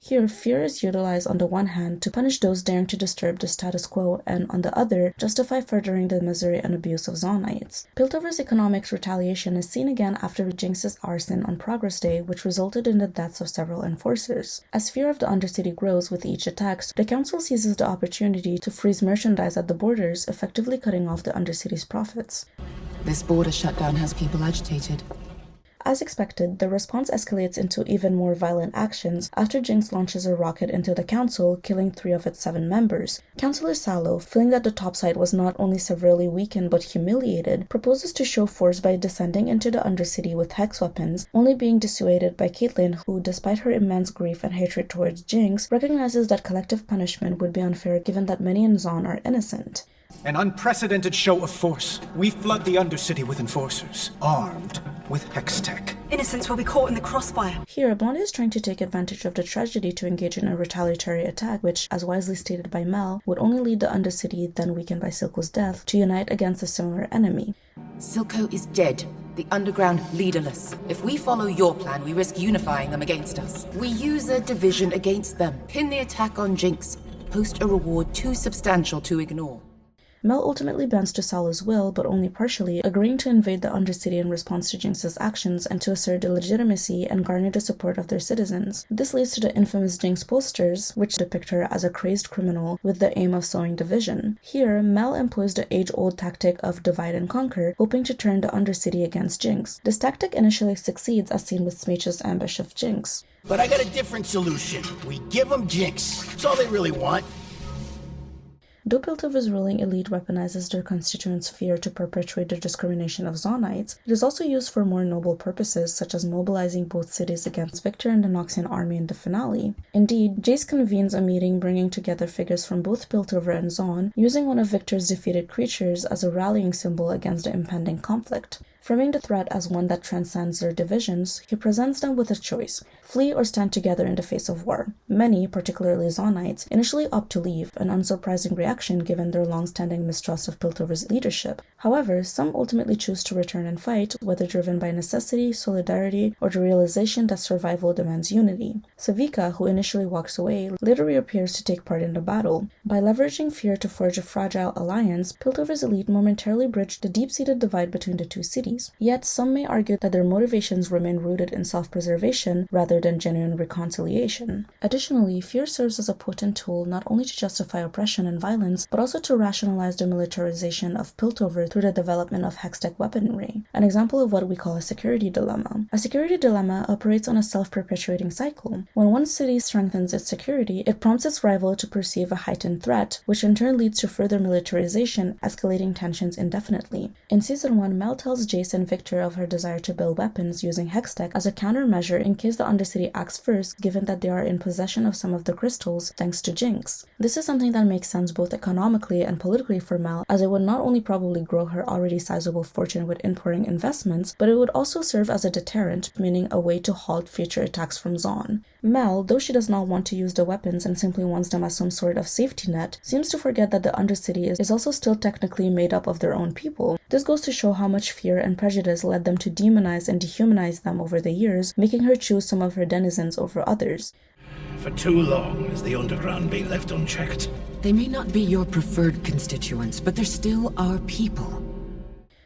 Here, fear is utilized on the one hand to punish those daring to disturb the status quo, and on the other, justify furthering the misery and abuse of Zaunites. Piltover's economic retaliation is seen again after Jinx's arson on Progress Day, which resulted in the deaths of several enforcers. As fear of the Undercity grows with each attack, the council seizes the opportunity to freeze merchandise at the borders, effectively cutting off the Undercity's profits. This border shutdown has people agitated. As expected, the response escalates into even more violent actions after Jinx launches a rocket into the council, killing 3 of its 7 members. Councillor Sallow, feeling that the topside was not only severely weakened but humiliated, proposes to show force by descending into the Undercity with hex weapons, only being dissuaded by Caitlin, who, despite her immense grief and hatred towards Jinx, recognizes that collective punishment would be unfair given that many in Zaun are innocent. An unprecedented show of force. We flood the Undercity with enforcers, armed with hex tech. Innocents will be caught in the crossfire. Here, Blondie is trying to take advantage of the tragedy to engage in a retaliatory attack, which, as wisely stated by Mel, would only lead the Undercity, then weakened by Silco's death, to unite against a similar enemy. Silco is dead. The underground leaderless. If we follow your plan, we risk unifying them against us. We use a division against them. Pin the attack on Jinx. Post a reward too substantial to ignore. Mel ultimately bends to Sallow's will, but only partially, agreeing to invade the Undercity in response to Jinx's actions and to assert the legitimacy and garner the support of their citizens. This leads to the infamous Jinx posters, which depict her as a crazed criminal with the aim of sowing division. Here, Mel employs the age-old tactic of divide and conquer, hoping to turn the Undercity against Jinx. This tactic initially succeeds, as seen with Smeech's ambush of Jinx. But I got a different solution. We give them Jinx. That's all they really want. Though Piltover's ruling elite weaponizes their constituents' fear to perpetuate the discrimination of Zaunites, it is also used for more noble purposes, such as mobilizing both cities against Victor and the Noxian army in the finale. Indeed, Jace convenes a meeting bringing together figures from both Piltover and Zaun, using one of Victor's defeated creatures as a rallying symbol against the impending conflict. Framing the threat as one that transcends their divisions, he presents them with a choice: flee or stand together in the face of war. Many, particularly Zaunites, initially opt to leave, an unsurprising reaction given their long-standing mistrust of Piltover's leadership. However, some ultimately choose to return and fight, whether driven by necessity, solidarity, or the realization that survival demands unity. Savika, who initially walks away, later reappears to take part in the battle. By leveraging fear to forge a fragile alliance, Piltover's elite momentarily bridged the deep-seated divide between the two cities. Yet, some may argue that their motivations remain rooted in self-preservation rather than genuine reconciliation. Additionally, fear serves as a potent tool not only to justify oppression and violence, but also to rationalize the militarization of Piltover through the development of hextech weaponry, an example of what we call a security dilemma. A security dilemma operates on a self-perpetuating cycle. When one city strengthens its security, it prompts its rival to perceive a heightened threat, which in turn leads to further militarization, escalating tensions indefinitely. In Season 1, Mel tells Jace and Victor of her desire to build weapons using hextech as a countermeasure in case the Undercity acts first, given that they are in possession of some of the crystals thanks to Jinx. This is something that makes sense both economically and politically for Mel, as it would not only probably grow her already sizable fortune with importing investments, but it would also serve as a deterrent, meaning a way to halt future attacks from Zaun. Mel, though she does not want to use the weapons and simply wants them as some sort of safety net, seems to forget that the Undercity is also still technically made up of their own people. This goes to show how much fear and prejudice led them to demonize and dehumanize them over the years, making her choose some of her denizens over others. For too long has the underground been left unchecked. They may not be your preferred constituents, but they're still our people.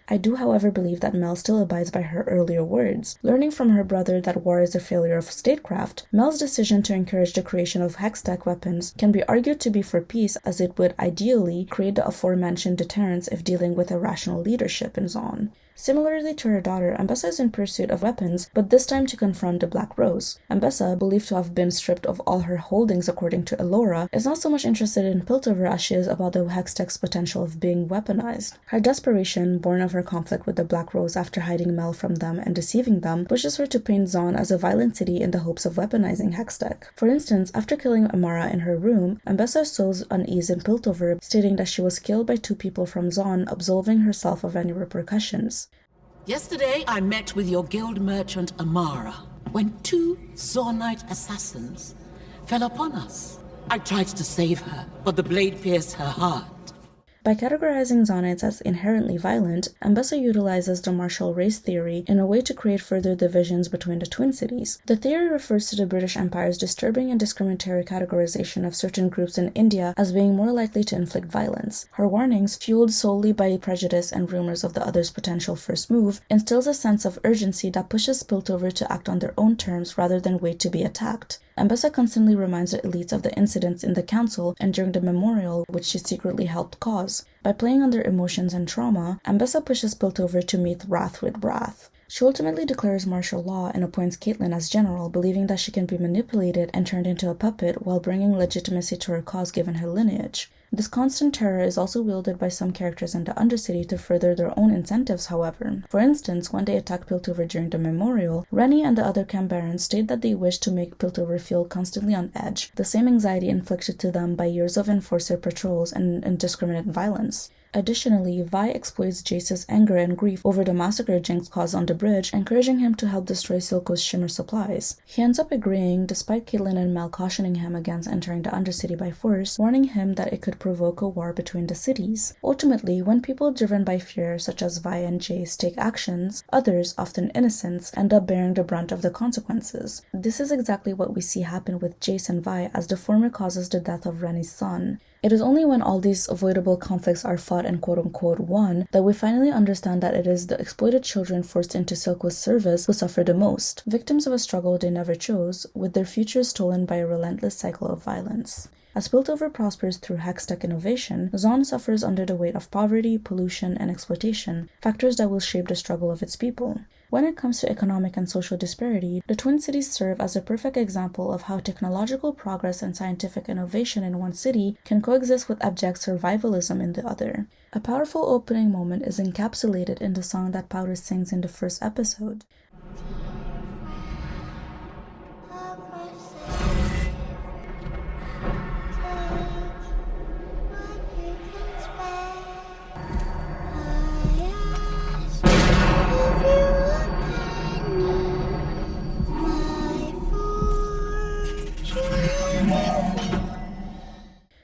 I do, however, believe that Mel still abides by her earlier words. Learning from her brother that war is a failure of statecraft, Mel's decision to encourage the creation of hextech weapons can be argued to be for peace, as it would ideally create the aforementioned deterrence if dealing with irrational leadership in Zaun. Similarly to her daughter, Ambessa is in pursuit of weapons, but this time to confront the Black Rose. Ambessa, believed to have been stripped of all her holdings according to Elora, is not so much interested in piltover as she is about the Hextech's potential of being weaponized. Her desperation, born of her conflict with the Black Rose after hiding Mel from them and deceiving them, pushes her to paint Zaun as a violent city in the hopes of weaponizing Hextech. For instance, after killing Amara in her room, Ambessa sows unease in Piltover, stating that she was killed by 2 people from Zaun, absolving herself of any repercussions. Yesterday, I met with your guild merchant Amara, when 2 Zaunite assassins fell upon us. I tried to save her, but the blade pierced her heart. By categorizing Zaunites as inherently violent, Ambessa utilizes the martial race theory in a way to create further divisions between the Twin Cities. The theory refers to the British Empire's disturbing and discriminatory categorization of certain groups in India as being more likely to inflict violence. Her warnings, fueled solely by prejudice and rumors of the other's potential first move, instills a sense of urgency that pushes Piltover to act on their own terms rather than wait to be attacked. Ambessa constantly reminds the elites of the incidents in the council and during the memorial which she secretly helped cause. By playing on their emotions and trauma, Ambessa pushes Piltover to meet wrath with wrath. She ultimately declares martial law and appoints Caitlyn as general, believing that she can be manipulated and turned into a puppet while bringing legitimacy to her cause given her lineage. This constant terror is also wielded by some characters in the Undercity to further their own incentives, however. For instance, when they attack Piltover during the memorial, Rennie and the other camp barons state that they wish to make Piltover feel constantly on edge, the same anxiety inflicted to them by years of enforcer patrols and indiscriminate violence. Additionally, Vi exploits Jace's anger and grief over the massacre Jinx caused on the bridge, encouraging him to help destroy Silco's shimmer supplies. He ends up agreeing, despite Caitlyn and Mel cautioning him against entering the Undercity by force, warning him that it could provoke a war between the cities. Ultimately, when people driven by fear, such as Vi and Jace, take actions, others, often innocents, end up bearing the brunt of the consequences. This is exactly what we see happen with Jace and Vi, as the former causes the death of Rennie's son. It is only when all these avoidable conflicts are fought and quote-unquote won that we finally understand that it is the exploited children forced into Silco's service who suffer the most, victims of a struggle they never chose, with their futures stolen by a relentless cycle of violence. As Piltover prospers through Hextech innovation, Zaun suffers under the weight of poverty, pollution, and exploitation, factors that will shape the struggle of its people. When it comes to economic and social disparity, the Twin Cities serve as a perfect example of how technological progress and scientific innovation in one city can coexist with abject survivalism in the other. A powerful opening moment is encapsulated in the song that Powder sings in the first episode.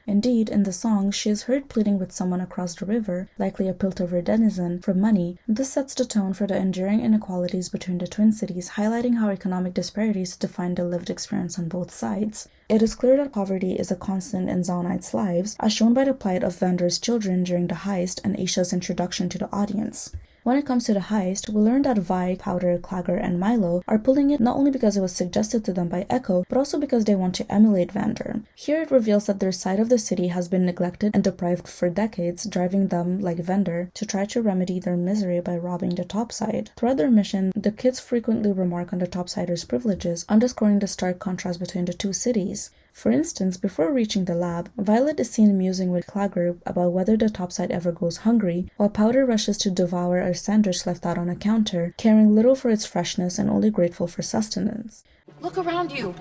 Indeed, in the song, she is heard pleading with someone across the river, likely a Piltover denizen, for money. This sets the tone for the enduring inequalities between the Twin Cities, highlighting how economic disparities define the lived experience on both sides. It is clear that poverty is a constant in Zaunites' lives, as shown by the plight of Vander's children during the heist and Aisha's introduction to the audience. When it comes to the heist, we learn that Vi, Powder, Clagger, and Milo are pulling it not only because it was suggested to them by Echo, but also because they want to emulate Vander. Here it reveals that their side of the city has been neglected and deprived for decades, driving them, like Vander, to try to remedy their misery by robbing the topside. Throughout their mission, the kids frequently remark on the topsiders' privileges, underscoring the stark contrast between the two cities. For instance, before reaching the lab, Violet is seen musing with Clagger about whether the topside ever goes hungry, while Powder rushes to devour a sandwich left out on a counter, caring little for its freshness and only grateful for sustenance. Look around you.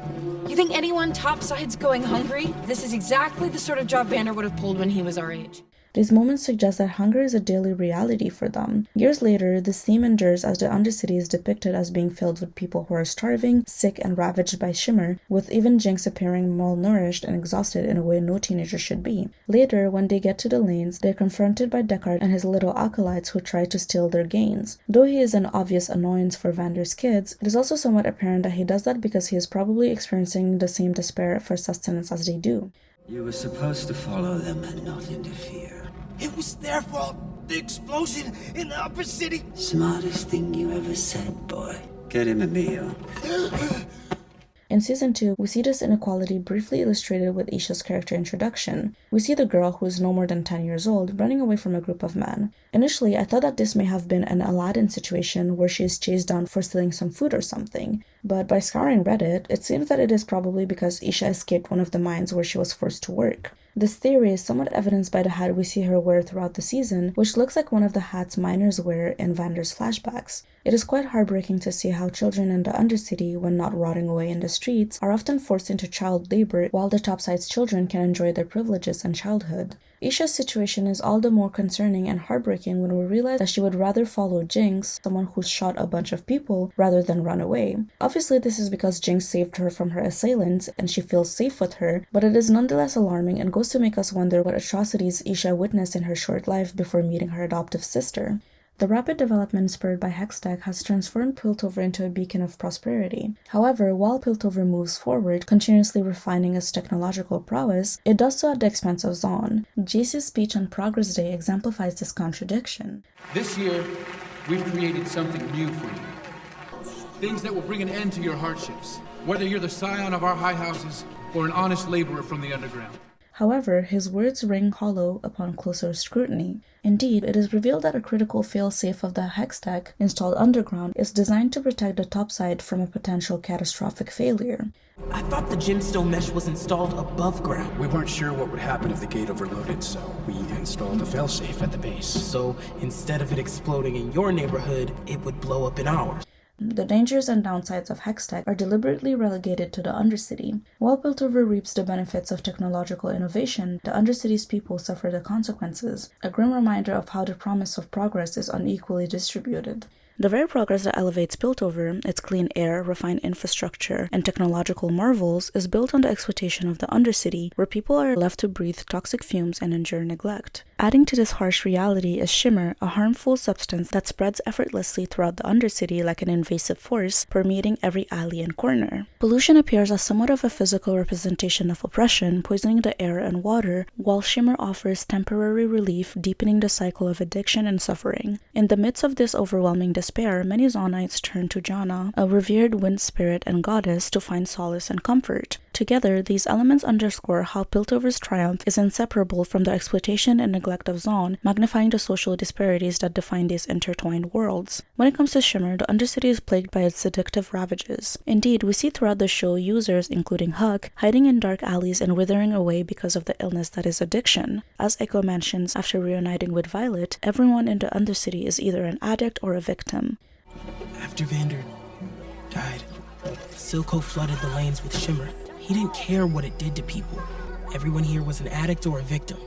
You think anyone topside's going hungry? This is exactly the sort of job Vander would have pulled when he was our age. These moments suggest that hunger is a daily reality for them. Years later, this theme endures as the Undercity is depicted as being filled with people who are starving, sick, and ravaged by Shimmer, with even Jinx appearing malnourished and exhausted in a way no teenager should be. Later, when they get to the lanes, they're confronted by Deckard and his little acolytes who try to steal their gains. Though he is an obvious annoyance for Vander's kids, it is also somewhat apparent that he does that because he is probably experiencing the same despair for sustenance as they do. You were supposed to follow them and not interfere. It was their fault. The explosion in the upper city. Smartest thing you ever said, boy. Get him a meal. In Season 2, we see this inequality briefly illustrated with Isha's character introduction. We see the girl, who is no more than 10 years old, running away from a group of men. Initially, I thought that this may have been an Aladdin situation where she is chased down for stealing some food or something, but by scouring Reddit, it seems that it is probably because Isha escaped one of the mines where she was forced to work. This theory is somewhat evidenced by the hat we see her wear throughout the season, which looks like one of the hats miners wear in Vander's flashbacks. It is quite heartbreaking to see how children in the Undercity, when not rotting away in the streets, are often forced into child labor while the Topside's children can enjoy their privileges and childhood. Isha's situation is all the more concerning and heartbreaking when we realize that she would rather follow Jinx, someone who's shot a bunch of people, rather than run away. Obviously, this is because Jinx saved her from her assailants and she feels safe with her, but it is nonetheless alarming and goes to make us wonder what atrocities Isha witnessed in her short life before meeting her adoptive sister. The rapid development spurred by Hextech has transformed Piltover into a beacon of prosperity. However, while Piltover moves forward, continuously refining its technological prowess, it does so at the expense of Zaun. Jace's speech on Progress Day exemplifies this contradiction. This year, we've created something new for you. Things that will bring an end to your hardships, whether you're the scion of our high houses or an honest laborer from the underground. However, his words ring hollow upon closer scrutiny. Indeed, it is revealed that a critical failsafe of the Hextech installed underground is designed to protect the Topside from a potential catastrophic failure. I thought the gemstone mesh was installed above ground. We weren't sure what would happen if the gate overloaded, so we installed a failsafe at the base. So instead of it exploding in your neighborhood, it would blow up in ours. The dangers and downsides of Hextech are deliberately relegated to the Undercity. While Piltover reaps the benefits of technological innovation, the Undercity's people suffer the consequences, a grim reminder of how the promise of progress is unequally distributed. The very progress that elevates Piltover, its clean air, refined infrastructure, and technological marvels, is built on the exploitation of the Undercity, where people are left to breathe toxic fumes and endure neglect. Adding to this harsh reality is shimmer, a harmful substance that spreads effortlessly throughout the Undercity like an invasive force, permeating every alley and corner. Pollution appears as somewhat of a physical representation of oppression, poisoning the air and water, while shimmer offers temporary relief, deepening the cycle of addiction and suffering. In the midst of this overwhelming despair, many Zaunites turn to Jana, a revered wind spirit and goddess, to find solace and comfort. Together, these elements underscore how Piltover's triumph is inseparable from the exploitation and neglect of Zaun, magnifying the social disparities that define these intertwined worlds. When it comes to Shimmer, the Undercity is plagued by its seductive ravages. Indeed, we see throughout the show users, including Huck, hiding in dark alleys and withering away because of the illness that is addiction. As Echo mentions after reuniting with Violet, everyone in the Undercity is either an addict or a victim. After Vander died, Silco flooded the lanes with shimmer. He didn't care what it did to people. Everyone here was an addict or a victim.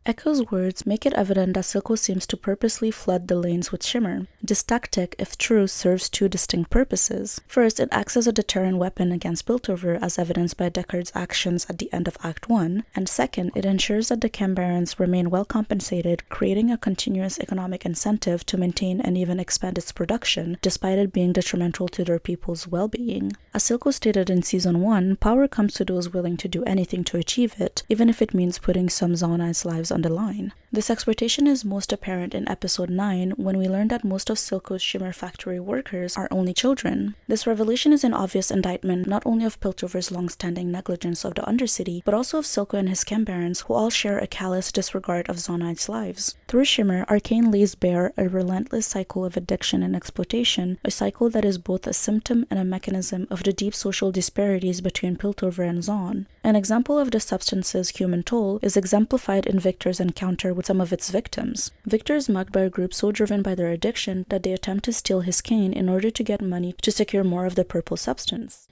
Echo's words make it evident that Silco seems to purposely flood the lanes with shimmer. This tactic, if true, serves two distinct purposes. First, it acts as a deterrent weapon against Piltover, as evidenced by Deckard's actions at the end of Act 1, and second, it ensures that the Cambarans remain well compensated, creating a continuous economic incentive to maintain and even expand its production, despite it being detrimental to their people's well-being. As Silco stated in Season 1, power comes to those willing to do anything to achieve it, even if it means putting some Zaunites' lives on the line. This exploitation is most apparent in Episode 9, when we learn that most of Silco's Shimmer factory workers are only children. This revelation is an obvious indictment not only of Piltover's long-standing negligence of the Undercity, but also of Silco and his Cambarans, who all share a callous disregard of Zaunites' lives. Through Shimmer, Arcane lays bare a relentless cycle of addiction and exploitation, a cycle that is both a symptom and a mechanism of the deep social disparities between Piltover and Zaun. An example of the substance's human toll is exemplified in Victor's encounter with some of its victims. Victor is mugged by a group so driven by their addiction that they attempt to steal his cane in order to get money to secure more of the purple substance.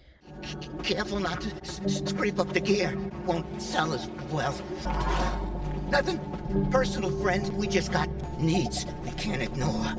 Careful not to scrape up the gear. Won't sell as well. Nothing personal, friend. We just got needs we can't ignore.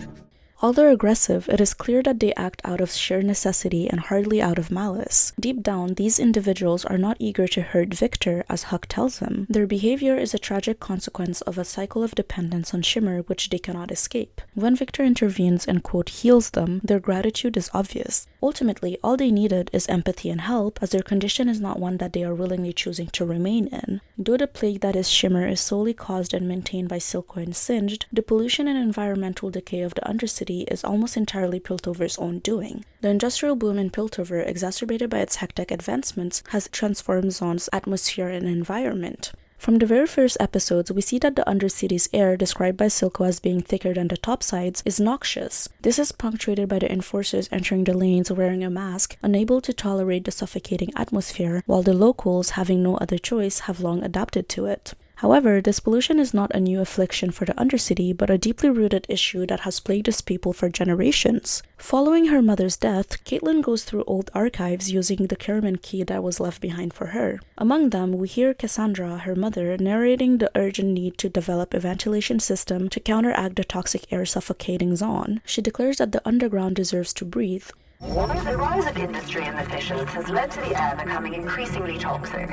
Although aggressive, it is clear that they act out of sheer necessity and hardly out of malice. Deep down, these individuals are not eager to hurt Victor, as Huck tells them. Their behavior is a tragic consequence of a cycle of dependence on Shimmer which they cannot escape. When Victor intervenes and, quote, heals them, their gratitude is obvious. Ultimately, all they needed is empathy and help, as their condition is not one that they are willingly choosing to remain in. Though the plague that is Shimmer is solely caused and maintained by Silco and Singed, the pollution and environmental decay of the Undercity Undercity is almost entirely Piltover's own doing. The industrial boom in Piltover, exacerbated by its hectic advancements, has transformed Zaun's atmosphere and environment. From the very first episodes, we see that the Undercity's air, described by Silco as being thicker than the topsides, is noxious. This is punctuated by the enforcers entering the lanes wearing a mask, unable to tolerate the suffocating atmosphere, while the locals, having no other choice, have long adapted to it. However, this pollution is not a new affliction for the Undercity, but a deeply rooted issue that has plagued its people for generations. Following her mother's death, Caitlin goes through old archives using the Karaman key that was left behind for her. Among them, we hear Cassandra, her mother, narrating the urgent need to develop a ventilation system to counteract the toxic air suffocating Zaun. She declares that the underground deserves to breathe. The rise of industry and emissions has led to the air becoming increasingly toxic.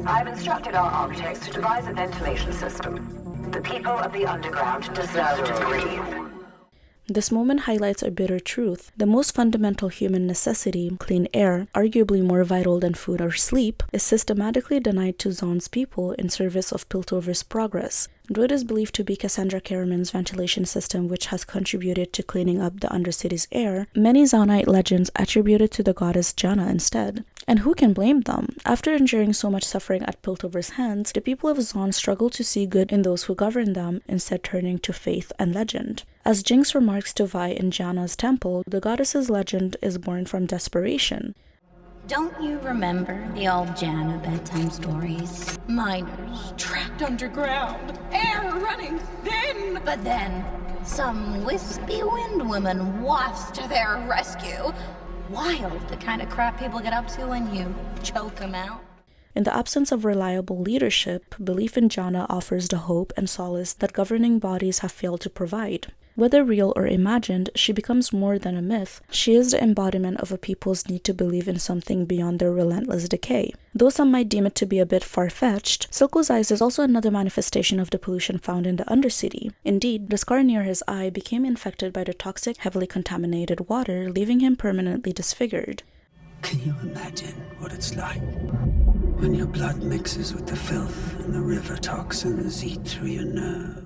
I've instructed our architects to devise a ventilation system. The people of the underground deserve to breathe. This moment highlights a bitter truth. The most fundamental human necessity, clean air, arguably more vital than food or sleep, is systematically denied to Zaun's people in service of Piltover's progress. Though it is believed to be Cassandra Karaman's ventilation system which has contributed to cleaning up the Undercity's air, many Zaunite legends attribute it to the goddess Janna instead. And who can blame them? After enduring so much suffering at Piltover's hands, the people of Zaun struggle to see good in those who govern them, instead turning to faith and legend. As Jinx remarks to Vi in Janna's temple, the goddess's legend is born from desperation. Don't you remember the old Janna bedtime stories? Miners trapped underground, air running thin. But then, some wispy wind woman wafts to their rescue. Wild, the kind of crap people get up to when you choke them out. In the absence of reliable leadership, belief in Janna offers the hope and solace that governing bodies have failed to provide. Whether real or imagined, she becomes more than a myth. She is the embodiment of a people's need to believe in something beyond their relentless decay. Though some might deem it to be a bit far-fetched, Silco's eyes is also another manifestation of the pollution found in the Undercity. Indeed, the scar near his eye became infected by the toxic, heavily contaminated water, leaving him permanently disfigured. Can you imagine what it's like when your blood mixes with the filth and the river toxins eat through your nerves?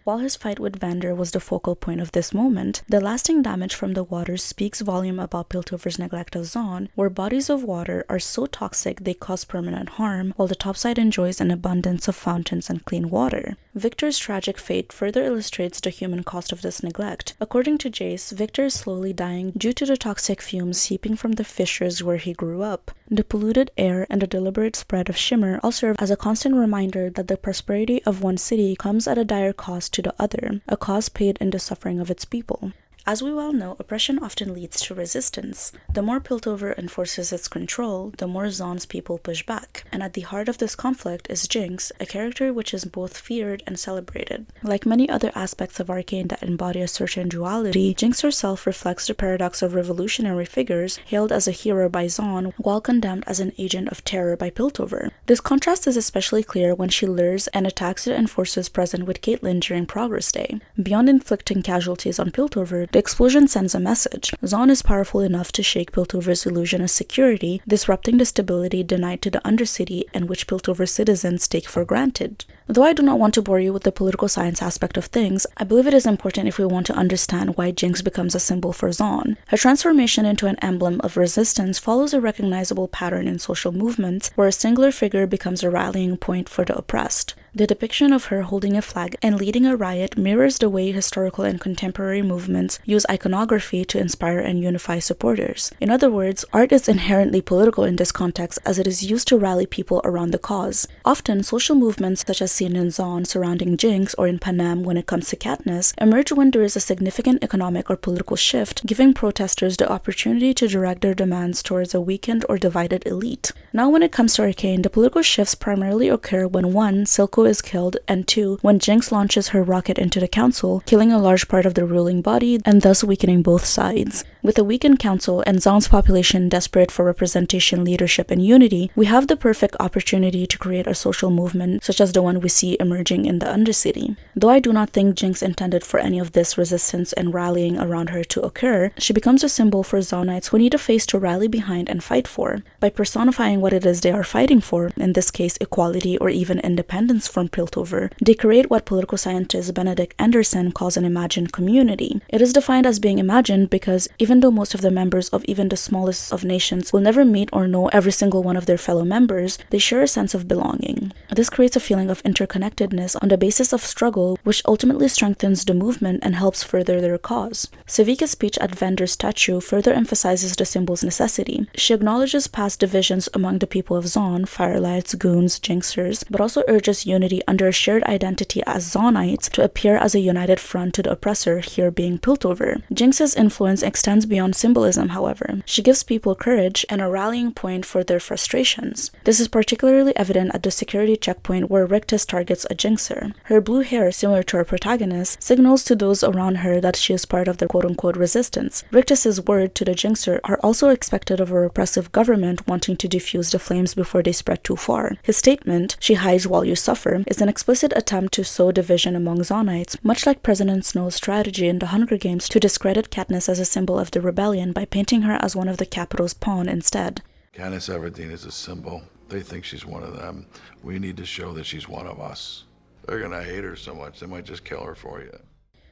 While his fight with Vander was the focal point of this moment, the lasting damage from the water speaks volume about Piltover's neglect of Zaun, where bodies of water are so toxic they cause permanent harm, while the topside enjoys an abundance of fountains and clean water. Victor's tragic fate further illustrates the human cost of this neglect. According to Jace, Victor is slowly dying due to the toxic fumes seeping from the fissures where he grew up. The polluted air and the deliberate spread of shimmer all serve as a constant reminder that the prosperity of one city comes at a dire cost to the other, a cost paid in the suffering of its people. As we well know, oppression often leads to resistance. The more Piltover enforces its control, the more Zaun's people push back. And at the heart of this conflict is Jinx, a character which is both feared and celebrated. Like many other aspects of ARCANE that embody a certain duality, Jinx herself reflects the paradox of revolutionary figures hailed as a hero by Zaun, while condemned as an agent of terror by Piltover. This contrast is especially clear when she lures and attacks the enforcers present with Caitlin during Progress Day. Beyond inflicting casualties on Piltover, the explosion sends a message. Zaun is powerful enough to shake Piltover's illusion of security, disrupting the stability denied to the Undercity and which Piltover citizens take for granted. Though I do not want to bore you with the political science aspect of things, I believe it is important if we want to understand why Jinx becomes a symbol for Zaun. Her transformation into an emblem of resistance follows a recognizable pattern in social movements where a singular figure becomes a rallying point for the oppressed. The depiction of her holding a flag and leading a riot mirrors the way historical and contemporary movements use iconography to inspire and unify supporters. In other words, art is inherently political in this context as it is used to rally people around the cause. Often, social movements such as seen in Zaun surrounding Jinx or in Panem when it comes to Katniss emerge when there is a significant economic or political shift, giving protesters the opportunity to direct their demands towards a weakened or divided elite. Now when it comes to ARCANE, the political shifts primarily occur when 1. Silco is killed, and 2. when Jinx launches her rocket into the council, killing a large part of the ruling body and thus weakening both sides. With a weakened council and Zaun's population desperate for representation, leadership, and unity, we have the perfect opportunity to create a social movement such as the one we see emerging in the Undercity. Though I do not think Jinx intended for any of this resistance and rallying around her to occur, she becomes a symbol for Zaunites who need a face to rally behind and fight for. By personifying what it is they are fighting for, in this case equality or even independence from Piltover, they create what political scientist Benedict Anderson calls an imagined community. It is defined as being imagined because even though most of the members of even the smallest of nations will never meet or know every single one of their fellow members, they share a sense of belonging. This creates a feeling of interconnectedness on the basis of struggle, which ultimately strengthens the movement and helps further their cause. Savika's speech at Vender's statue further emphasizes the symbol's necessity. She acknowledges past divisions among the people of Zaun, Firelights, Goons, Jinxers, but also urges unity under a shared identity as Zaunites to appear as a united front to the oppressor, here being Piltover. Jinx's influence extends beyond symbolism, however. She gives people courage and a rallying point for their frustrations. This is particularly evident at the security checkpoint where Rictus targets a Jinxer. Her blue hair, similar to our protagonist, signals to those around her that she is part of the quote-unquote resistance. Rictus's word to the Jinxer are also expected of a repressive government wanting to diffuse the flames before they spread too far. His statement, "She hides while you suffer," is an explicit attempt to sow division among Zaunites, much like President Snow's strategy in the Hunger Games to discredit Katniss as a symbol of the rebellion by painting her as one of the Capitol's pawn instead. Katniss Everdeen is a symbol. They think she's one of them. We need to show that she's one of us. They're gonna hate her so much, they might just kill her for you.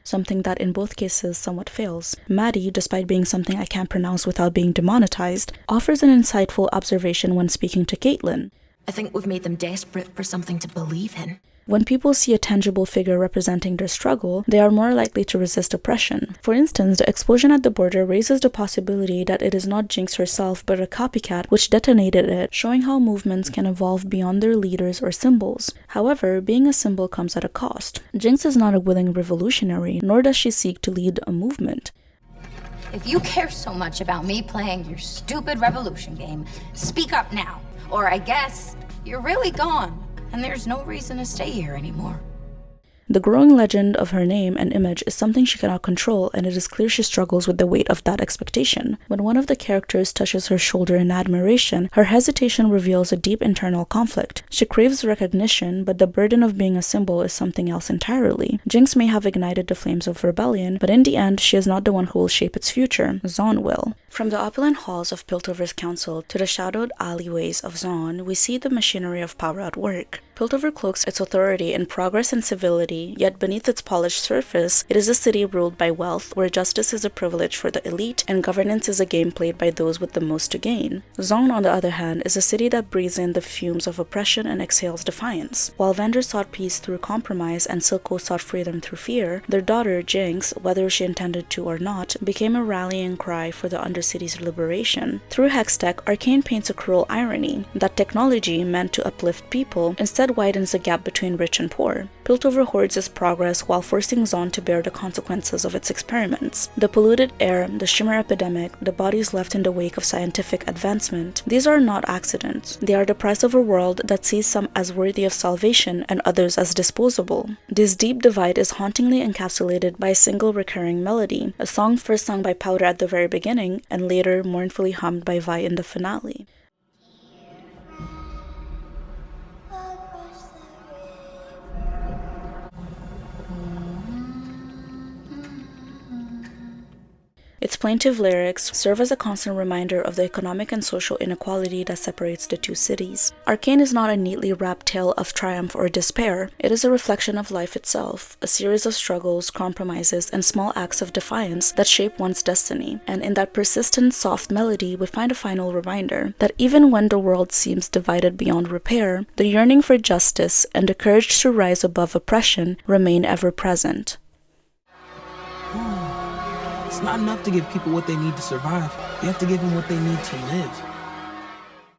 Something that in both cases somewhat fails. Maddie, despite being something I can't pronounce without being demonetized, offers an insightful observation when speaking to Caitlin. I think we've made them desperate for something to believe in. When people see a tangible figure representing their struggle, they are more likely to resist oppression. For instance, the explosion at the border raises the possibility that it is not Jinx herself but a copycat which detonated it, showing how movements can evolve beyond their leaders or symbols. However, being a symbol comes at a cost. Jinx is not a willing revolutionary, nor does she seek to lead a movement. If you care so much about me playing your stupid revolution game, speak up now. Or I guess you're really gone, and there's no reason to stay here anymore. The growing legend of her name and image is something she cannot control, and it is clear she struggles with the weight of that expectation. When one of the characters touches her shoulder in admiration, her hesitation reveals a deep internal conflict. She craves recognition, but the burden of being a symbol is something else entirely. Jinx may have ignited the flames of rebellion, but in the end, she is not the one who will shape its future. Zaun will. From the opulent halls of Piltover's council to the shadowed alleyways of Zaun, we see the machinery of power at work. Piltover cloaks its authority in progress and civility, yet beneath its polished surface, it is a city ruled by wealth, where justice is a privilege for the elite and governance is a game played by those with the most to gain. Zaun, on the other hand, is a city that breathes in the fumes of oppression and exhales defiance. While Vander sought peace through compromise and Silco sought freedom through fear, their daughter, Jinx, whether she intended to or not, became a rallying cry for the Undercity's liberation. Through Hextech, Arcane paints a cruel irony, that technology, meant to uplift people, instead widens the gap between rich and poor. Piltover hoards its progress while forcing Zaun to bear the consequences of its experiments. The polluted air, the shimmer epidemic, the bodies left in the wake of scientific advancement, these are not accidents. They are the price of a world that sees some as worthy of salvation and others as disposable. This deep divide is hauntingly encapsulated by a single recurring melody, a song first sung by Powder at the very beginning and later mournfully hummed by Vi in the finale. Its plaintive lyrics serve as a constant reminder of the economic and social inequality that separates the two cities. Arcane is not a neatly wrapped tale of triumph or despair. It is a reflection of life itself, a series of struggles, compromises, and small acts of defiance that shape one's destiny. And in that persistent, soft melody, we find a final reminder that even when the world seems divided beyond repair, the yearning for justice and the courage to rise above oppression remain ever present. It's not enough to give people what they need to survive. You have to give them what they need to live.